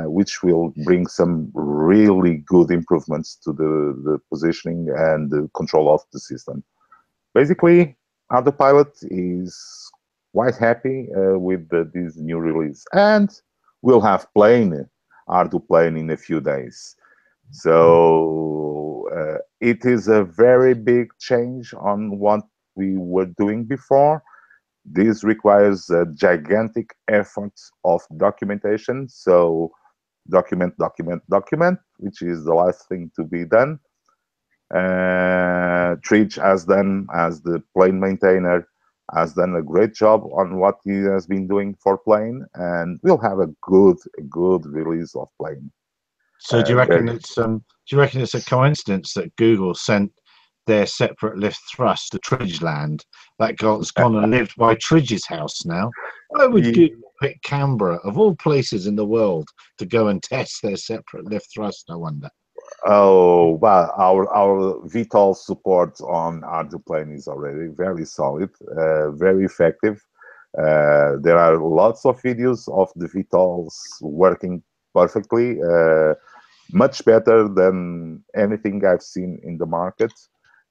which will bring some really good improvements to the positioning and the control of the system. Basically, Autopilot is quite happy with this new release, and we'll have ArduPlane in a few days. So it is a very big change on what we were doing before. This requires a gigantic effort of documentation. So document, which is the last thing to be done. Trijj has done, as the plane maintainer, has done a great job on what he has been doing for plane, and we'll have a good release of plane. So do you reckon it's a coincidence that Google sent their separate lift thrust to Trijjland that has gone and lived by Trijj's house now? Why would Google pick Canberra, of all places in the world, to go and test their separate lift thrust, I wonder? Oh, well, our VTOL support on ArduPlane is already very solid, very effective. There are lots of videos of the VTOLs working perfectly, much better than anything I've seen in the market.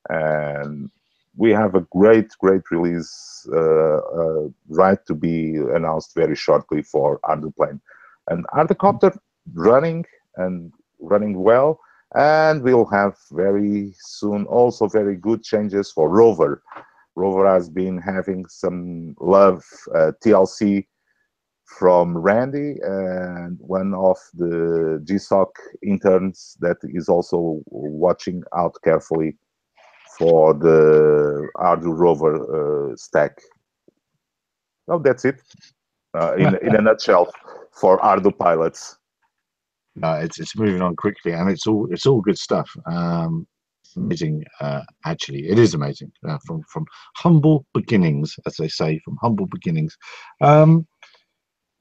And we have a great release right to be announced very shortly for ArduPlane. And Arducopter running well. And we'll have very soon also very good changes for Rover. Rover has been having some love TLC from Randy, and one of the GSOC interns that is also watching out carefully for the Ardu Rover stack. Oh, that's it in a nutshell for Ardu pilots. It's moving on quickly, and it's all good stuff. Amazing, actually, it is amazing. From humble beginnings, as they say, from humble beginnings.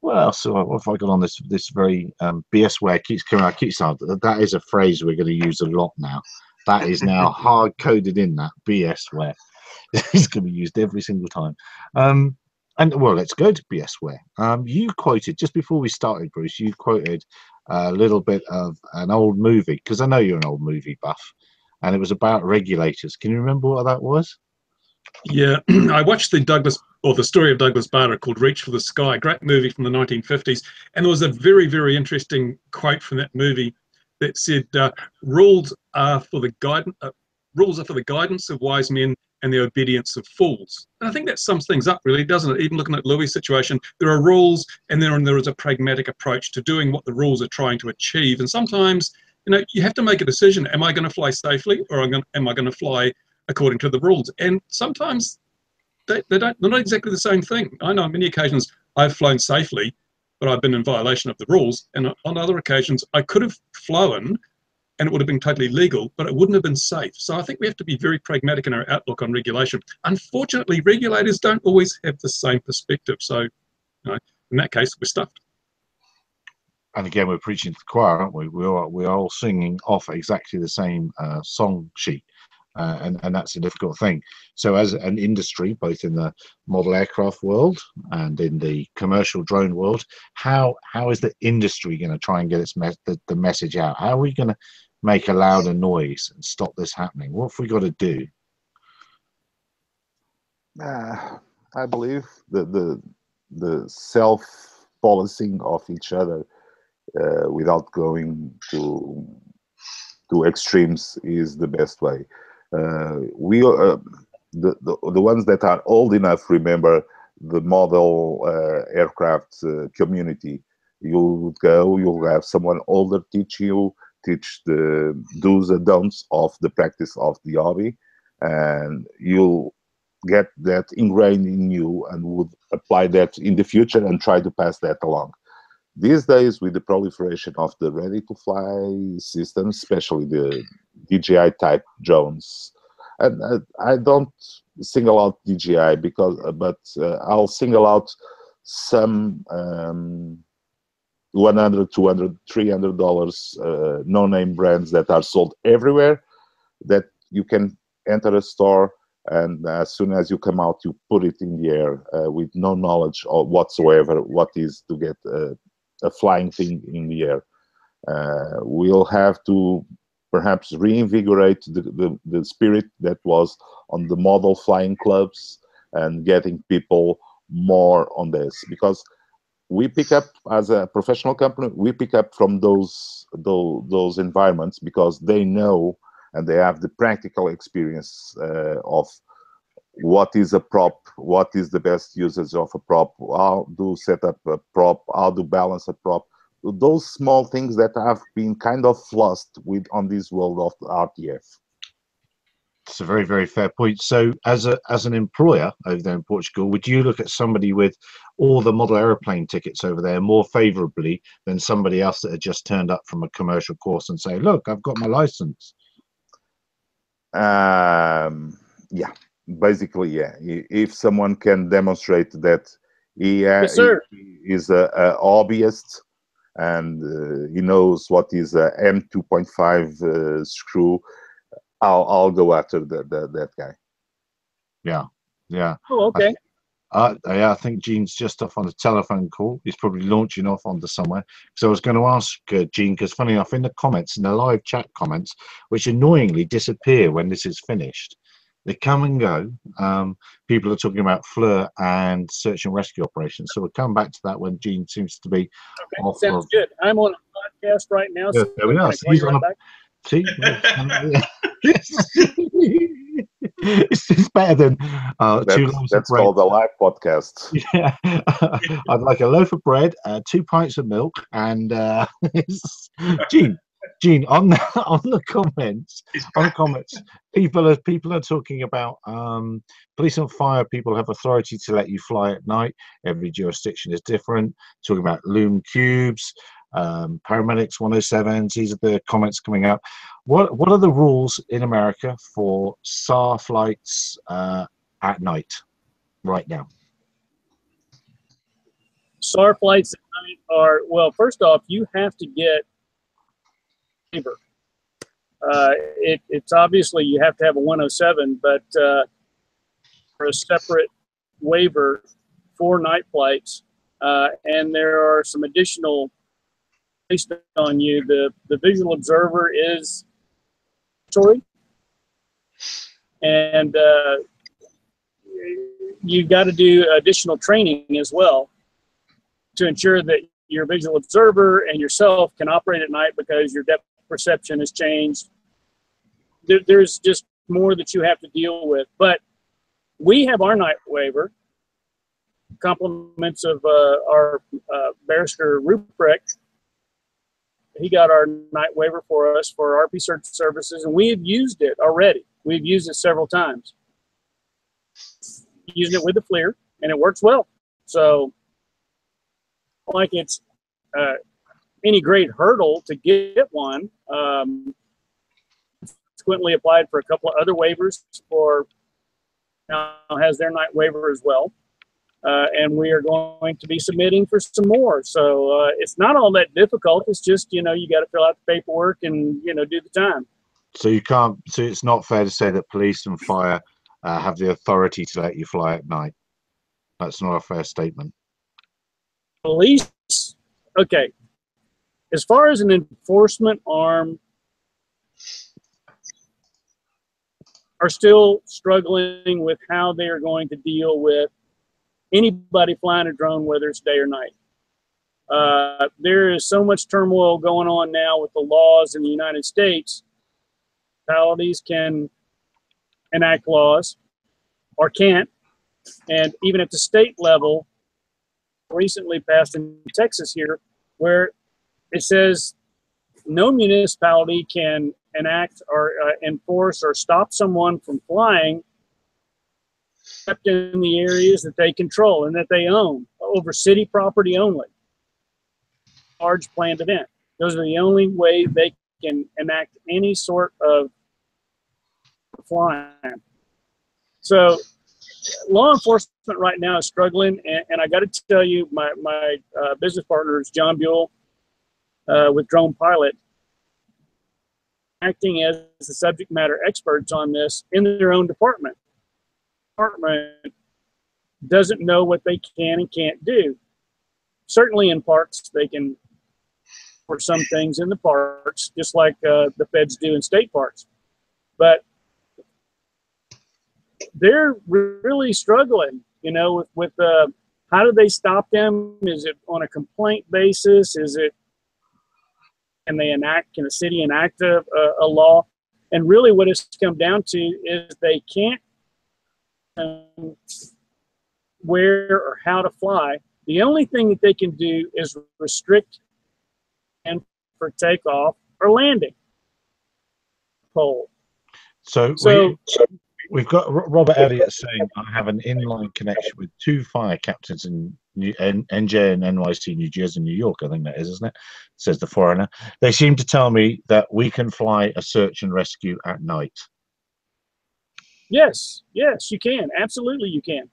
What else? What have I got on this very BSware keeps coming out? That is a phrase we're going to use a lot now. That is now hard coded in that BSware. It's going to be used every single time. And well, let's go to BSware. You quoted just before we started, Bruce. You quoted a little bit of an old movie, because I know you're an old movie buff, and it was about regulators. Can you remember what that was? Yeah, I watched the story of Douglas Bader called Reach for the Sky, great movie from the 1950s, and there was a very, very interesting quote from that movie that said, "Rules are for the guidance of wise men and the obedience of fools." And I think that sums things up, really, doesn't it? Even looking at Louis' situation, there are rules, and then there is a pragmatic approach to doing what the rules are trying to achieve. And sometimes, you have to make a decision: am I going to fly safely, or am I going to fly according to the rules? And sometimes they're not exactly the same thing. I know on many occasions I've flown safely, but I've been in violation of the rules. And on other occasions, I could have flown and it would have been totally legal, but it wouldn't have been safe. So I think we have to be very pragmatic in our outlook on regulation. Unfortunately, regulators don't always have the same perspective. So in that case, we're stuffed. And again, we're preaching to the choir, aren't we? We are all singing off exactly the same song sheet. And that's a difficult thing. So as an industry, both in the model aircraft world and in the commercial drone world, how is the industry going to try and get the message out? How are we going to make a louder noise and stop this happening? What have we got to do? I believe the self-policing of each other without going to extremes is the best way. The ones that are old enough remember the model aircraft community. You'll have someone older teach the do's and don'ts of the practice of the hobby, and you'll get that ingrained in you and would apply that in the future and try to pass that along. These days, with the proliferation of the ready-to-fly systems, especially the DJI type drones, and I don't single out DJI but I'll single out some $100, $200, $300 no-name brands that are sold everywhere, that you can enter a store and as soon as you come out, you put it in the air with no knowledge of whatsoever what is to get a flying thing in the air. We'll have to perhaps reinvigorate the spirit that was on the model flying clubs and getting people more on this, because we pick up, as a professional company, we pick up from those environments because they know and they have the practical experience of what is a prop, what is the best usage of a prop, how to set up a prop, how to balance a prop. Those small things that have been kind of lost on this world of RTF. It's a very, very fair point. So as an employer over there in Portugal, would you look at somebody with all the model aeroplane tickets over there more favorably than somebody else that had just turned up from a commercial course and say, look, I've got my license? Yeah, basically, yeah. If someone can demonstrate that he is a hobbyist, and he knows what is a M2.5 screw, I'll go after that guy. Yeah, yeah. Oh, okay. I think Gene's just off on a telephone call. He's probably launching off onto somewhere. So I was going to ask Gene, because funny enough, in the comments, in the live chat comments, which annoyingly disappear when this is finished, they come and go. People are talking about FLIR and search and rescue operations. So we'll come back to that when Gene seems to be off. Sounds good. I'm on a podcast right now. Yeah, So there we are. So he's on a, see? It's better than two loaves of bread. That's called a live podcast. Yeah. I'd like a loaf of bread, 2 pints of milk, and Gene, on the comments, people are talking about police and fire people have authority to let you fly at night. Every jurisdiction is different. Talking about loom cubes, paramedics 107s. These are the comments coming up. What are the rules in America for SAR flights at night right now? SAR flights at night are, well, first off, you have to get waiver. It's obviously you have to have a 107, but for a separate waiver for night flights, and there are some additional based on you. The visual observer is mandatory, and you've got to do additional training as well to ensure that your visual observer and yourself can operate at night, because your depth perception has changed. There's just more that you have to deal with. But we have our night waiver, compliments of our barrister Ruprecht. He got our night waiver for us for RP search services, and we have used it already. We've used it several times. Using it with the FLIR, and it works well. So, like it's any great hurdle to get one. Subsequently applied for a couple of other waivers, for now has their night waiver as well. And we are going to be submitting for some more. So it's not all that difficult. It's just, you got to fill out the paperwork and, do the time. So you can't, so it's not fair to say that police and fire have the authority to let you fly at night. That's not a fair statement. Police, okay. As far as an enforcement arm, are still struggling with how they are going to deal with anybody flying a drone, whether it's day or night. There is so much turmoil going on now with the laws in the United States. Municipalities can enact laws or can't. And even at the state level, recently passed in Texas here, where it says no municipality can enact or enforce or stop someone from flying except in the areas that they control and that they own, over city property only. Large planned event. Those are the only way they can enact any sort of flying. So law enforcement right now is struggling, and I got to tell you, my business partner is John Buell with Drone Pilot, acting as the subject matter experts on this in their own department. department doesn't know what they can and can't do. Certainly in parks, they can, for some things in the parks, just like the feds do in state parks. But they're really struggling, you know, with how do they stop them? Is it on a complaint basis? Is it, can a city enact a law? And really what it's come down to is they can't where or how to fly. The only thing that they can do is restrict and for takeoff or landing pole. So we've got Robert Elliott saying, I have an inline connection with 2 fire captains in NJ and NYC, New Jersey, New York, I think that is, isn't it? Says the foreigner. They seem to tell me that we can fly a search and rescue at night. Yes, you can. Absolutely, you can.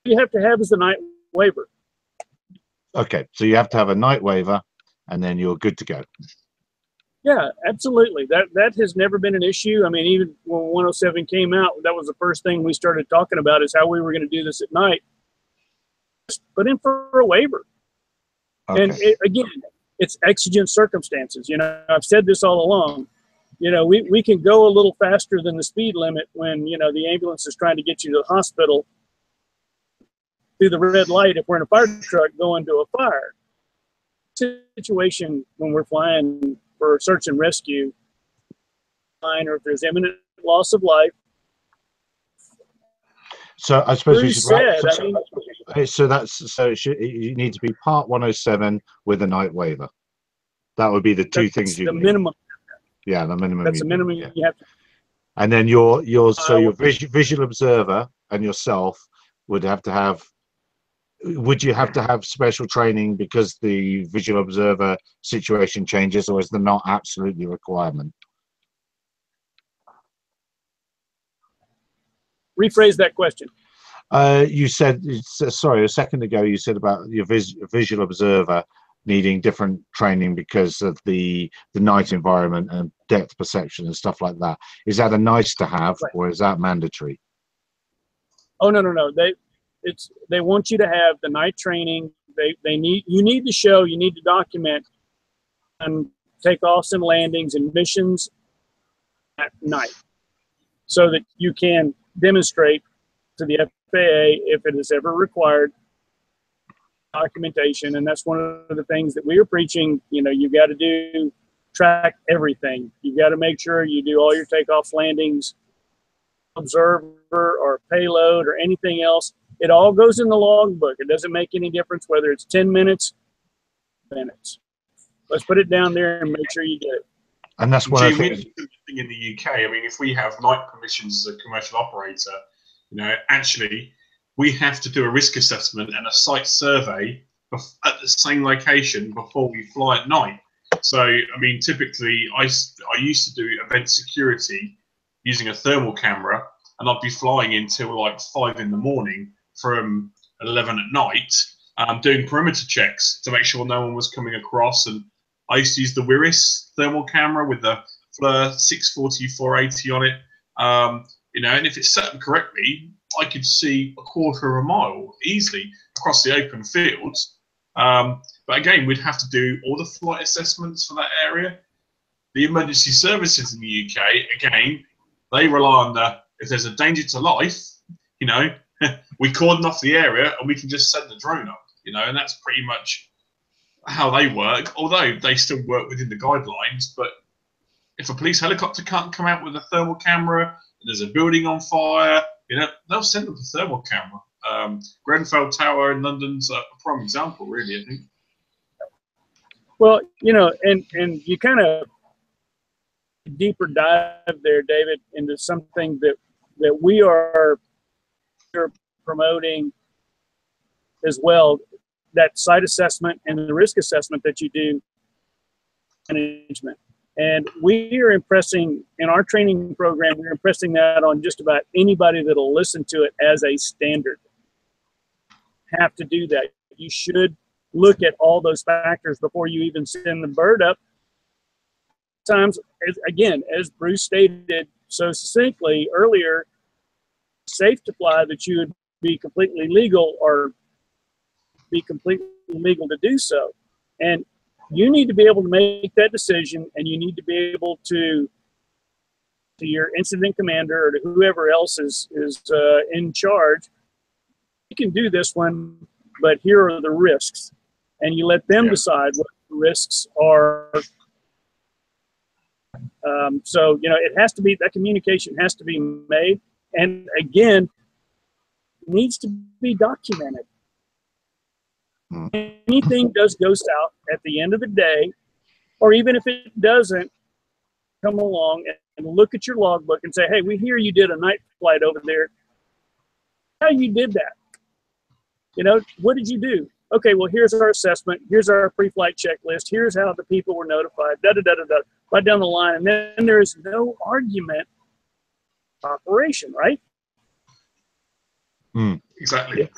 You have to have is the night waiver. Okay, so you have to have a night waiver, and then you're good to go. Yeah, absolutely. That has never been an issue. I mean, even when 107 came out, that was the first thing we started talking about is how we were going to do this at night. Just put in for a waiver. Okay. And again, it's exigent circumstances. You know, I've said this all along. You know, we can go a little faster than the speed limit when, you know, the ambulance is trying to get you to the hospital through the red light if we're in a fire truck going to a fire. Situation when we're flying for search and rescue, or if there's imminent loss of life. So I suppose we should wrap. You need to be part 107 with a night waiver. That would be the two things you need. Minimum. Yeah, the minimum. That's the minimum you have to. And then your visual observer and yourself would have to have. Would you have to have special training because the visual observer situation changes, or is there not absolutely a requirement? Rephrase that question. You said, sorry, a second ago you said about your visual observer needing different training because of the night environment and depth perception and stuff like that. Is that a nice to have, right, or is that mandatory? Oh, no. They want you to have the night training. You need to show, you need to document and takeoffs and landings and missions at night so that you can demonstrate to the FAA if it is ever required documentation. And that's one of the things that we are preaching. You know, you've got to track everything. You've got to make sure you do all your takeoffs, landings, observer or payload or anything else. It all goes in the logbook. It doesn't make any difference whether it's 10 minutes, minutes. Let's put it down there and make sure you get it. And that's what I think in the UK. I mean, if we have night permissions as a commercial operator, you know, actually we have to do a risk assessment and a site survey at the same location before we fly at night. So, I mean, typically I used to do event security using a thermal camera, and I'd be flying until like 5 in the morning from 11 at night, doing perimeter checks to make sure no one was coming across. And I used to use the Wiris thermal camera with the FLIR 640-480 on it. You know, and if it's set up correctly, I could see a quarter of a mile easily across the open fields. But again, we'd have to do all the flight assessments for that area. The emergency services in the UK, again, they rely on if there's a danger to life, you know, we cordon off the area and we can just send the drone up, you know, and that's pretty much how they work, although they still work within the guidelines. But if a police helicopter can't come out with a thermal camera, and there's a building on fire, you know, they'll send up a thermal camera. Grenfell Tower in London's a prime example, really, I think. Well, you know, and you kind of deeper dive there, David, into something that we are promoting as well, that site assessment and the risk assessment that you do management. And we are impressing in our training program, we're impressing that on just about anybody that'll listen to it as a standard. Have to do that. You should look at all those factors before you even send the bird up. Sometimes, again, as Bruce stated so succinctly earlier, safe to fly, that you would be completely legal or be completely legal to do so. And you need to be able to make that decision, and you need to be able to your incident commander or to whoever else is in charge. You can do this one, but here are the risks, and you let them decide what the risks are. So, you know, it has to be, that communication has to be made, and again, needs to be documented. Anything does go south at the end of the day, or even if it doesn't, come along and look at your logbook and say, hey, we hear you did a night flight over there. How you did that? You know, what did you do? Okay, well, here's our assessment. Here's our pre-flight checklist. Here's how the people were notified, right down the line. And then there is no argument operation, right? Exactly.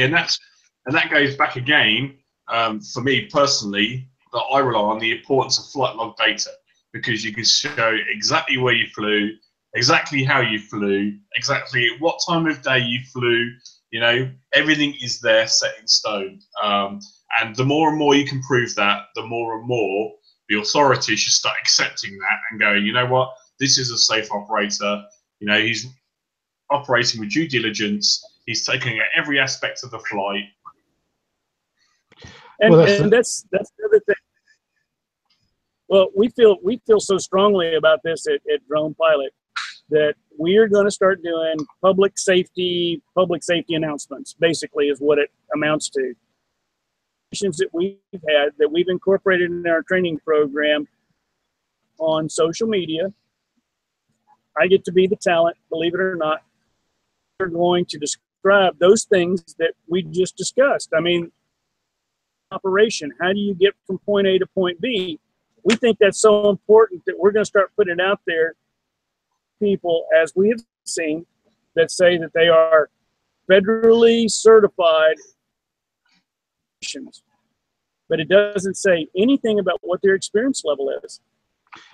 And that goes back again, for me personally, that I rely on the importance of flight log data, because you can show exactly where you flew, exactly how you flew, exactly at what time of day you flew. You know, everything is there set in stone. And the more and more you can prove that, the more and more the authorities should start accepting that and going, you know what, this is a safe operator. You know, he's operating with due diligence. He's taking at every aspect of the flight. And, that's the other thing. Well, we feel so strongly about this at Drone Pilot that we're going to start doing public safety announcements, basically, is what it amounts to. That we've had, that we've incorporated in our training program on social media. I get to be the talent, believe it or not. We're going to describe those things that we just discussed. I mean, operation, how do you get from point A to point B? We think that's so important that we're going to start putting it out there. People, as we have seen, that say that they are federally certified, but it doesn't say anything about what their experience level is.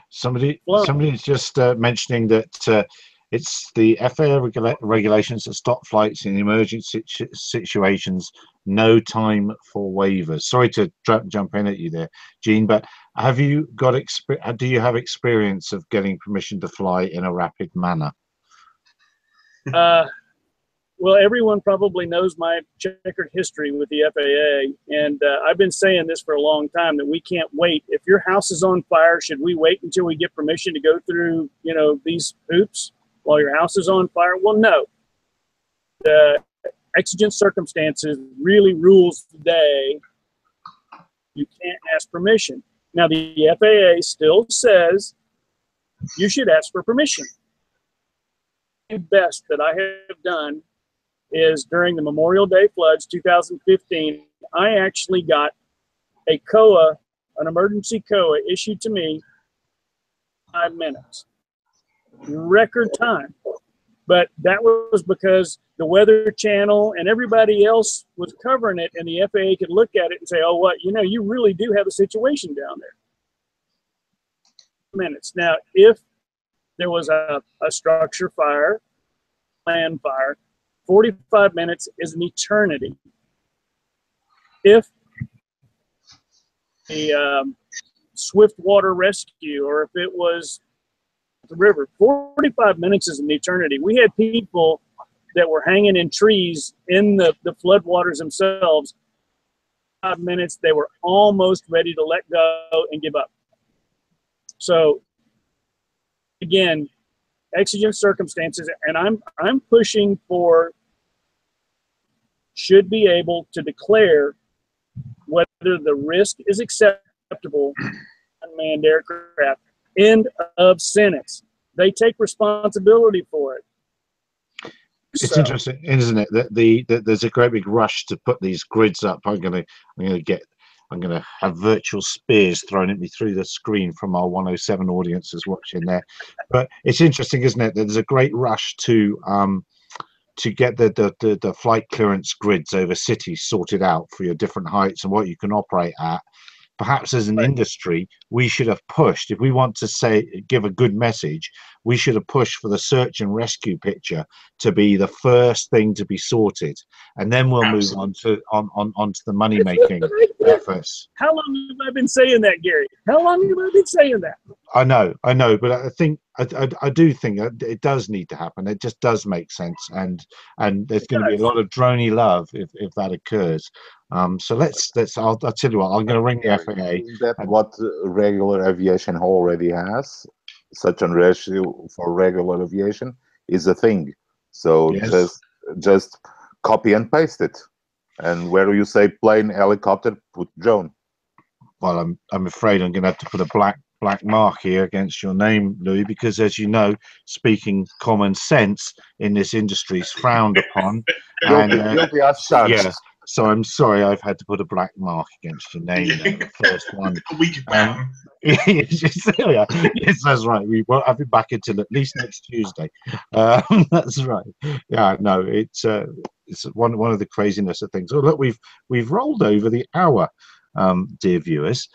Somebody's just mentioning that it's the FAA regulations that stop flights in emergency situations. No time for waivers. Sorry to jump in at you there, Gene, but have you got do you have experience of getting permission to fly in a rapid manner? Well, everyone probably knows my checkered history with the FAA, and I've been saying this for a long time, that we can't wait. If your house is on fire, should we wait until we get permission to go through, you know, these hoops while your house is on fire? Well, no. The exigent circumstances really rules the day. You can't ask permission. Now, the FAA still says you should ask for permission. The best that I have done is during the Memorial Day floods 2015, I actually got a COA, an emergency COA, issued to me 5 minutes. Record time. But that was because the Weather Channel and everybody else was covering it, and the FAA could look at it and say, oh, what, you know, you really do have a situation down there. Minutes. Now, if there was a structure fire, land fire, 45 minutes is an eternity. If the swift water rescue, or if it was the river, 45 minutes is an eternity. We had people that were hanging in trees in the floodwaters themselves. 5 minutes, they were almost ready to let go and give up. So again, exigent circumstances, and I'm pushing for, should be able to declare whether the risk is acceptable unmanned aircraft. End of sentence. They take responsibility for it. It's interesting, isn't it, that there's a great big rush to put these grids up. I'm gonna have virtual spears thrown at me through the screen from our 107 audiences watching there. But it's interesting, isn't it, that there's a great rush to get the flight clearance grids over cities sorted out for your different heights and what you can operate at, perhaps as an Right. industry, we should have pushed. If we want to give a good message, we should have pushed for the search and rescue picture to be the first thing to be sorted, and then we'll move on to onto the money making efforts. How long have I been saying that, Gary? How long have I been saying that? I know, but I think I do think that it does need to happen. It just does make sense, and there's going to be a lot of droney love if that occurs. So let's. I'll tell you what. I'm going to ring the FAA. That's what regular aviation already has. Such a ratio for regular aviation is a thing. So Yes. just copy and paste it. And where you say plane, helicopter, put drone. Well, I'm afraid I'm going to have to put a black mark here against your name, Louis, because as you know, speaking common sense in this industry is frowned upon. Guilty as charged. Yeah. So I'm sorry, I've had to put a black mark against your name. The first one. A week ban. Yes, that's right. We won't have it back until at least next Tuesday. That's right. Yeah, no, it's one of the craziness of things. Oh, look, we've rolled over the hour, dear viewers.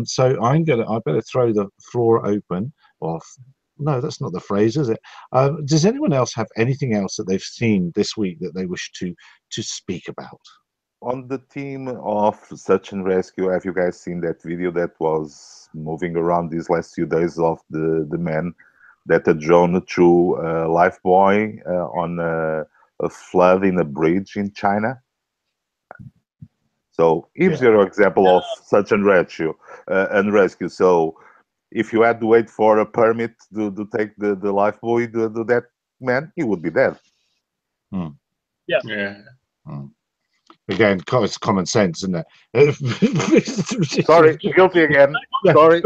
So I better throw the floor open. No, that's not the phrase, is it? Does anyone else have anything else that they've seen this week that they wish to speak about? On the theme of search and rescue, have you guys seen that video that was moving around these last few days of the man that had drone through a life buoy on a flood in a bridge in China? So here's your example of search and rescue. So if you had to wait for a permit to take the life buoy to that man, he would be dead. Yeah. Again, it's common sense, isn't it? Sorry, guilty again. Yeah, Sorry.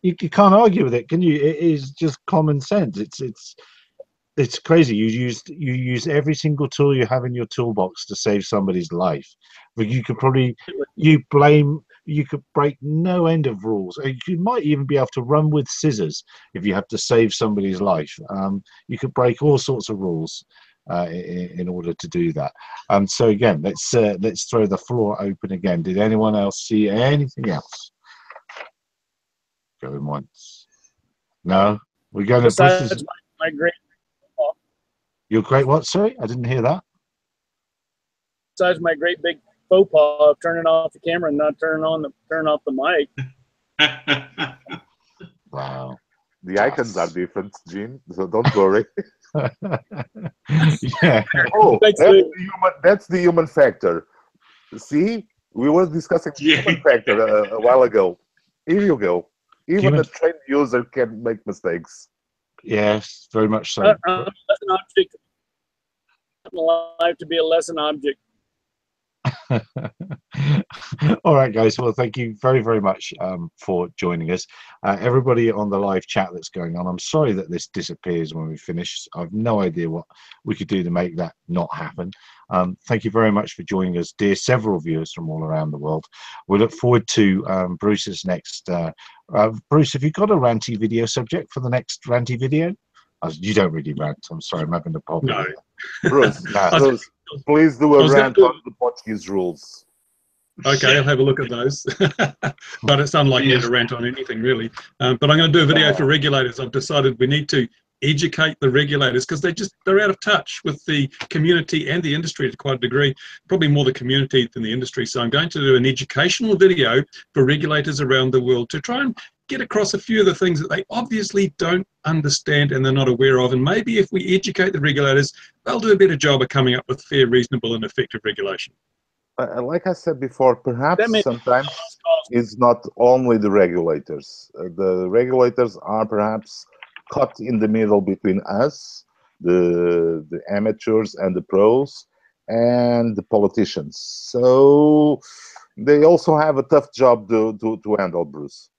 You can't argue with it, can you? It is just common sense. It's crazy. You use every single tool you have in your toolbox to save somebody's life. But you could break no end of rules. You might even be able to run with scissors if you have to save somebody's life. You could break all sorts of rules in order to do that. So again, let's throw the floor open again. Did anyone else see anything else? Going once. No, we're going to. Besides my great. Your great what? Sorry, I didn't hear that. Besides my great big faux pas of turning off the camera and not turn off the mic. Wow. The icons are different, Gene, so don't worry. Yeah. Oh, that's the human factor. See, we were discussing human factor a while ago. Here you go. Even a trained user can make mistakes. Yes, very much so. Lesson object. Life to be a lesson object. All right, guys. Well, thank you very, very much for joining us. Everybody on the live chat that's going on, I'm sorry that this disappears when we finish. I've no idea what we could do to make that not happen. Thank you very much for joining us, dear several viewers from all around the world. We look forward to Bruce's next. Bruce, have you got a ranty video subject for the next ranty video? You don't really rant. I'm sorry, I'm having a problem. No. Bruce, please do a rant on the Portuguese rules. Okay, I'll have a look at those. But it's unlikely to rant on anything, really. But I'm going to do a video for regulators. I've decided we need to educate the regulators because they're out of touch with the community and the industry to quite a degree, probably more the community than the industry. So I'm going to do an educational video for regulators around the world to try and get across a few of the things that they obviously don't understand and they're not aware of. And maybe if we educate the regulators, they'll do a better job of coming up with fair, reasonable and effective regulation. Like I said before, perhaps sometimes it's not only the regulators. The regulators are perhaps caught in the middle between us, the amateurs and the pros, and the politicians. So they also have a tough job to handle, Bruce.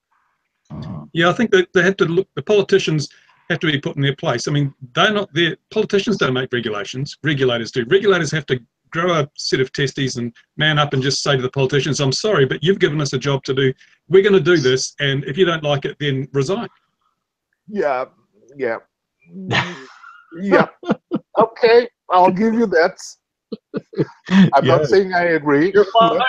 Yeah, I think that they have to look. The politicians have to be put in their place. I mean, they're not there. Politicians don't make regulations. Regulators do. Regulators have to grow a set of testes and man up and just say to the politicians, "I'm sorry, but you've given us a job to do. We're going to do this, and if you don't like it, then resign." Yeah. Okay, I'll give you that. I'm not saying I agree. You're fired.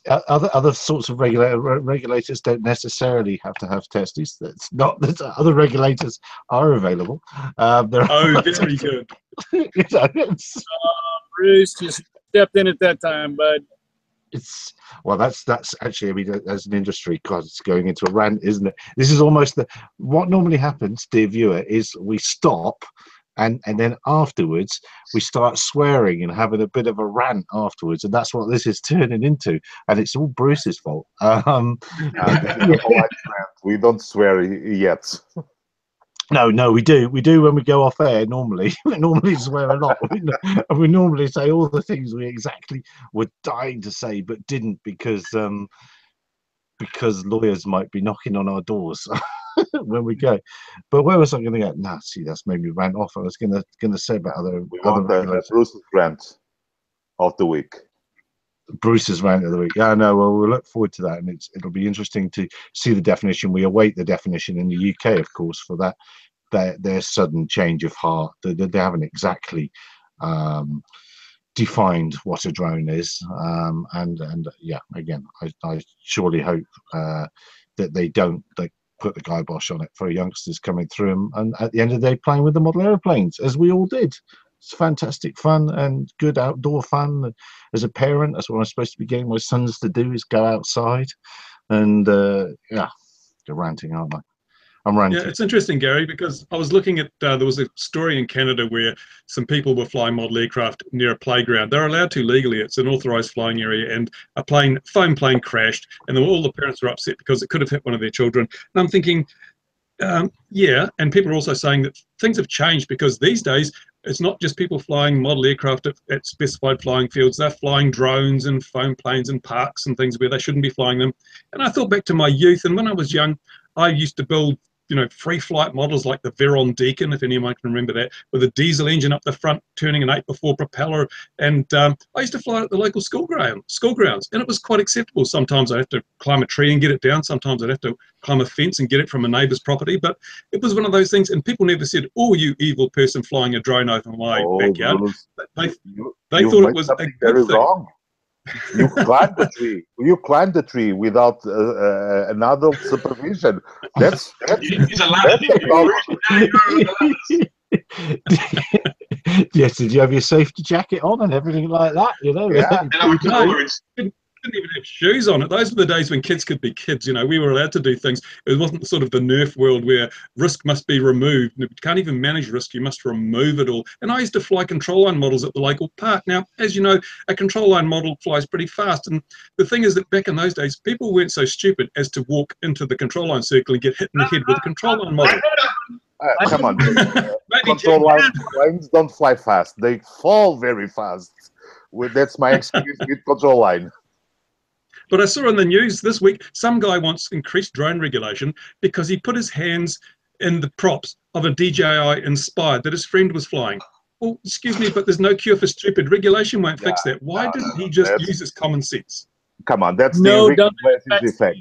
other sorts of regulators don't necessarily have to have testes. That's not that other regulators are available. There Oh, very good. Bruce just stepped in at that time, bud. It's that's actually, I mean, as an industry, God, it's going into a rant, isn't it? This is almost what normally happens, dear viewer, is we stop. And then afterwards, we start swearing and having a bit of a rant afterwards, and that's what this is turning into. And it's all Bruce's fault. We don't swear yet. No, we do. We do when we go off air. Normally, we normally swear a lot. We normally say all the things we exactly were dying to say, but didn't because lawyers might be knocking on our doors. When we go. But where was I going to go? Nah, see, that's made me rant off. I was going to say about other Bruce's rant of the week. Bruce's rant of the week. Yeah, no. Well, we'll look forward to that, and it'll be interesting to see the definition. We await the definition in the UK, of course, for that their sudden change of heart. They haven't exactly defined what a drone is, and yeah, again, I surely hope that they don't put the kibosh on it for youngsters coming through and at the end of the day playing with the model airplanes, as we all did. It's fantastic fun and good outdoor fun. As a parent, that's what I'm supposed to be getting my sons to do, is go outside. And yeah, they're ranting, aren't I? I'm ranting. Yeah, it's interesting, Gary, because I was looking at, there was a story in Canada where some people were flying model aircraft near a playground. They're allowed to legally. It's an authorized flying area, and a foam plane crashed, and all the parents were upset because it could have hit one of their children. And I'm thinking, yeah, and people are also saying that things have changed, because these days it's not just people flying model aircraft at specified flying fields. They're flying drones and foam planes in parks and things where they shouldn't be flying them. And I thought back to my youth, and when I was young, I used to build, free flight models like the Veron Deacon, if anyone can remember that, with a diesel engine up the front, turning an 8x4 propeller. And I used to fly at the local school grounds, and it was quite acceptable. Sometimes I'd have to climb a tree and get it down. Sometimes I'd have to climb a fence and get it from a neighbour's property. But it was one of those things, and people never said, "Oh, you evil person flying a drone over my backyard." They thought it was a good thing. Wrong. You climbed the tree. You climbed the tree without an adult supervision. That's yes. Did you have your safety jacket on and everything like that? Yeah. Didn't even have shoes on it. Those were the days when kids could be kids. We were allowed to do things. It wasn't sort of the Nerf world where risk must be removed. You can't even manage risk. You must remove it all. And I used to fly control line models at the local park. Now, as you know, a control line model flies pretty fast. And the thing is that back in those days, people weren't so stupid as to walk into the control line circle and get hit in the head with a control line model. Come on. Control line planes don't fly fast. They fall very fast. That's my experience with control line. But I saw in the news this week, some guy wants increased drone regulation because he put his hands in the props of a DJI Inspired that his friend was flying. Well, excuse me, but there's no cure for stupid. Regulation won't fix that. Why didn't he just use his common sense? Come on, that's the Enrique Iglesias effect.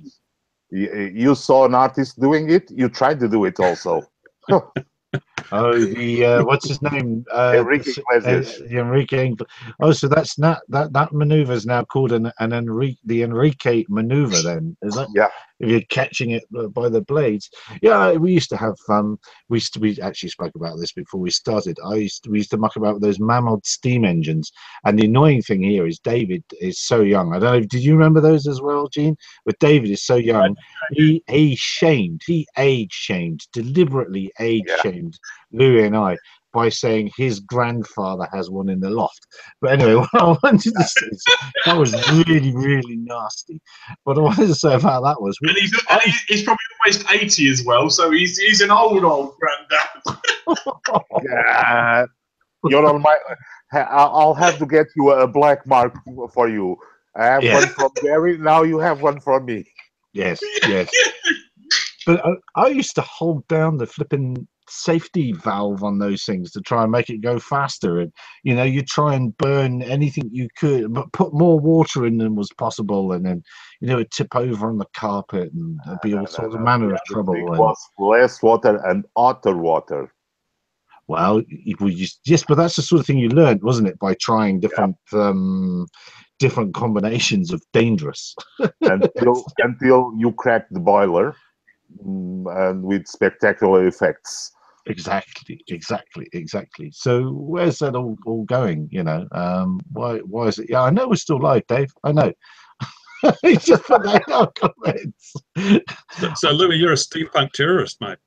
You saw an artist doing it, you tried to do it also. Oh, the what's his name? Enrique Iglesias. Enrique. Oh, so that's not that maneuver is now called the Enrique maneuver. Then is that? Yeah. If you're catching it by the blades. Yeah, we used to have fun. We actually spoke about this before we started. We used to muck about with those Mammoth steam engines. And the annoying thing here is David is so young. I don't know. Did you remember those as well, Gene? But David is so young. He age shamed, deliberately age shamed Louis and I by saying his grandfather has one in the loft. But anyway, what I wanted to say is that was really, really nasty. What I wanted to say about that was... And he's probably almost 80 as well, so he's an old granddad. Yeah. You're on my... I'll have to get you a black mark for you. I have one from Gary, now you have one from me. Yes. But I used to hold down the flipping safety valve on those things to try and make it go faster, and you try and burn anything you could, but put more water in than was possible, and then it'd tip over on the carpet and there'd be all sorts of manner of trouble. It was less water and hotter water. Well, but that's the sort of thing you learned, wasn't it, by trying different different combinations of dangerous. until you crack the boiler, and with spectacular effects. Exactly. So where's that all going? You know, why is it? Yeah, I know we're still live, Dave. I know. It's just put that in our comments. So Louis, you're a steampunk terrorist, mate.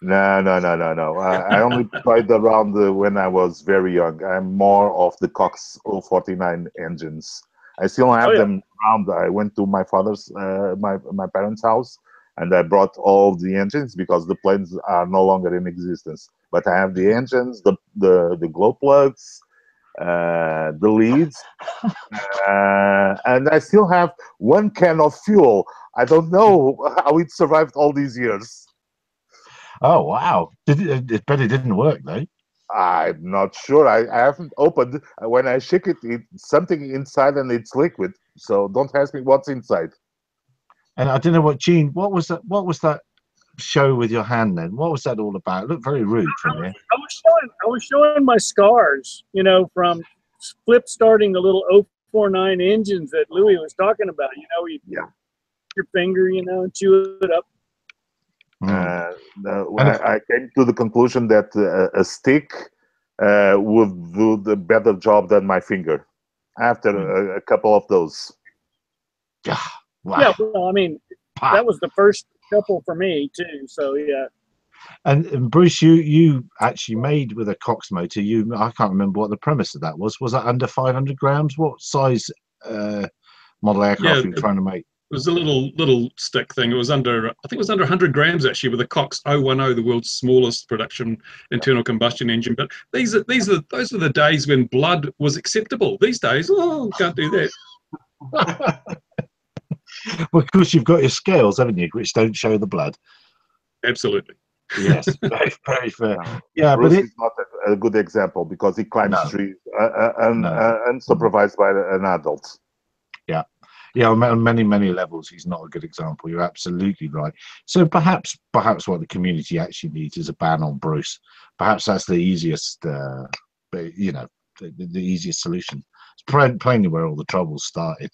No. I only played around when I was very young. I'm more of the Cox 049 engines. I still have them around. I went to my father's, my parents' house, and I brought all the engines because the planes are no longer in existence. But I have the engines, the glow plugs, the leads, and I still have one can of fuel. I don't know how it survived all these years. Oh wow! But it didn't work though. I'm not sure. I haven't opened. When I shake it, it's something inside and it's liquid. So don't ask me what's inside. And I don't know what, Gene. What was that show with your hand then? What was that all about? It looked very rude from here. I was showing my scars, you know, from flip starting the little 049 engines that Louis was talking about. You know, your finger, you know, and chew it up. I came to the conclusion that a stick would do the better job than my finger after a couple of those. Wow. Yeah, well, I mean, that was the first couple for me too. So yeah. And Bruce, you actually made with a Cox motor. I can't remember what the premise of that was. Was that under 500 grams? What size model aircraft were you trying to make? It was a little stick thing. It was under, I think it was under 100 grams actually, with a Cox 010, the world's smallest production internal combustion engine. But those are the days when blood was acceptable. These days, can't do that. Well, of course, you've got your scales, haven't you, which don't show the blood. Absolutely. Yes, very, very fair. Yeah, Bruce but is not a good example because he climbs trees unsupervised by an adult. Yeah, on many levels, he's not a good example. You're absolutely right. So perhaps what the community actually needs is a ban on Bruce. Perhaps that's the easiest, you know, the easiest solution. It's plainly where all the trouble started.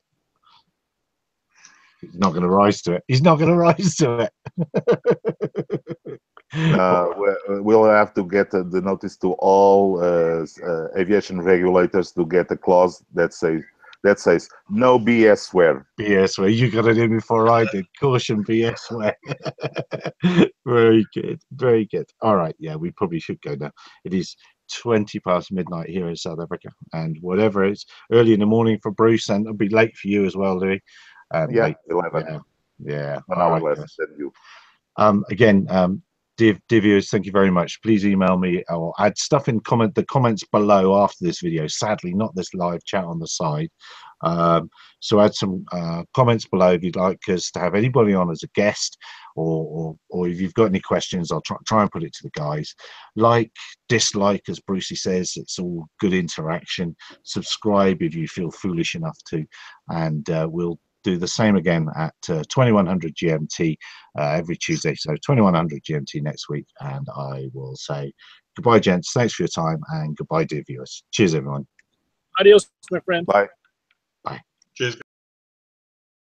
He's not going to rise to it. He's not going to rise to it. We'll have to get the notice to all aviation regulators to get a clause that says no BS swear. BS swear. You got it in before I did. Caution, BS swear. Very good. Very good. All right. Yeah, we probably should go now. It is 20 past midnight here in South Africa, and whatever, it's early in the morning for Bruce, and it'll be late for you as well, Louis. Yeah, 11. Yeah. An hour less than you. Again, dear viewers, thank you very much. Please email me or add stuff in the comments below after this video. Sadly, not this live chat on the side. So add some comments below if you'd like us to have anybody on as a guest, or if you've got any questions, I'll try and put it to the guys. Like, dislike, as Brucey says, it's all good interaction. Subscribe if you feel foolish enough to, and we'll do the same again at 2100 GMT every Tuesday. So 2100 GMT next week, and I will say goodbye, gents. Thanks for your time, and goodbye, dear viewers. Cheers, everyone. Adios, my friend. Bye. Bye. Cheers.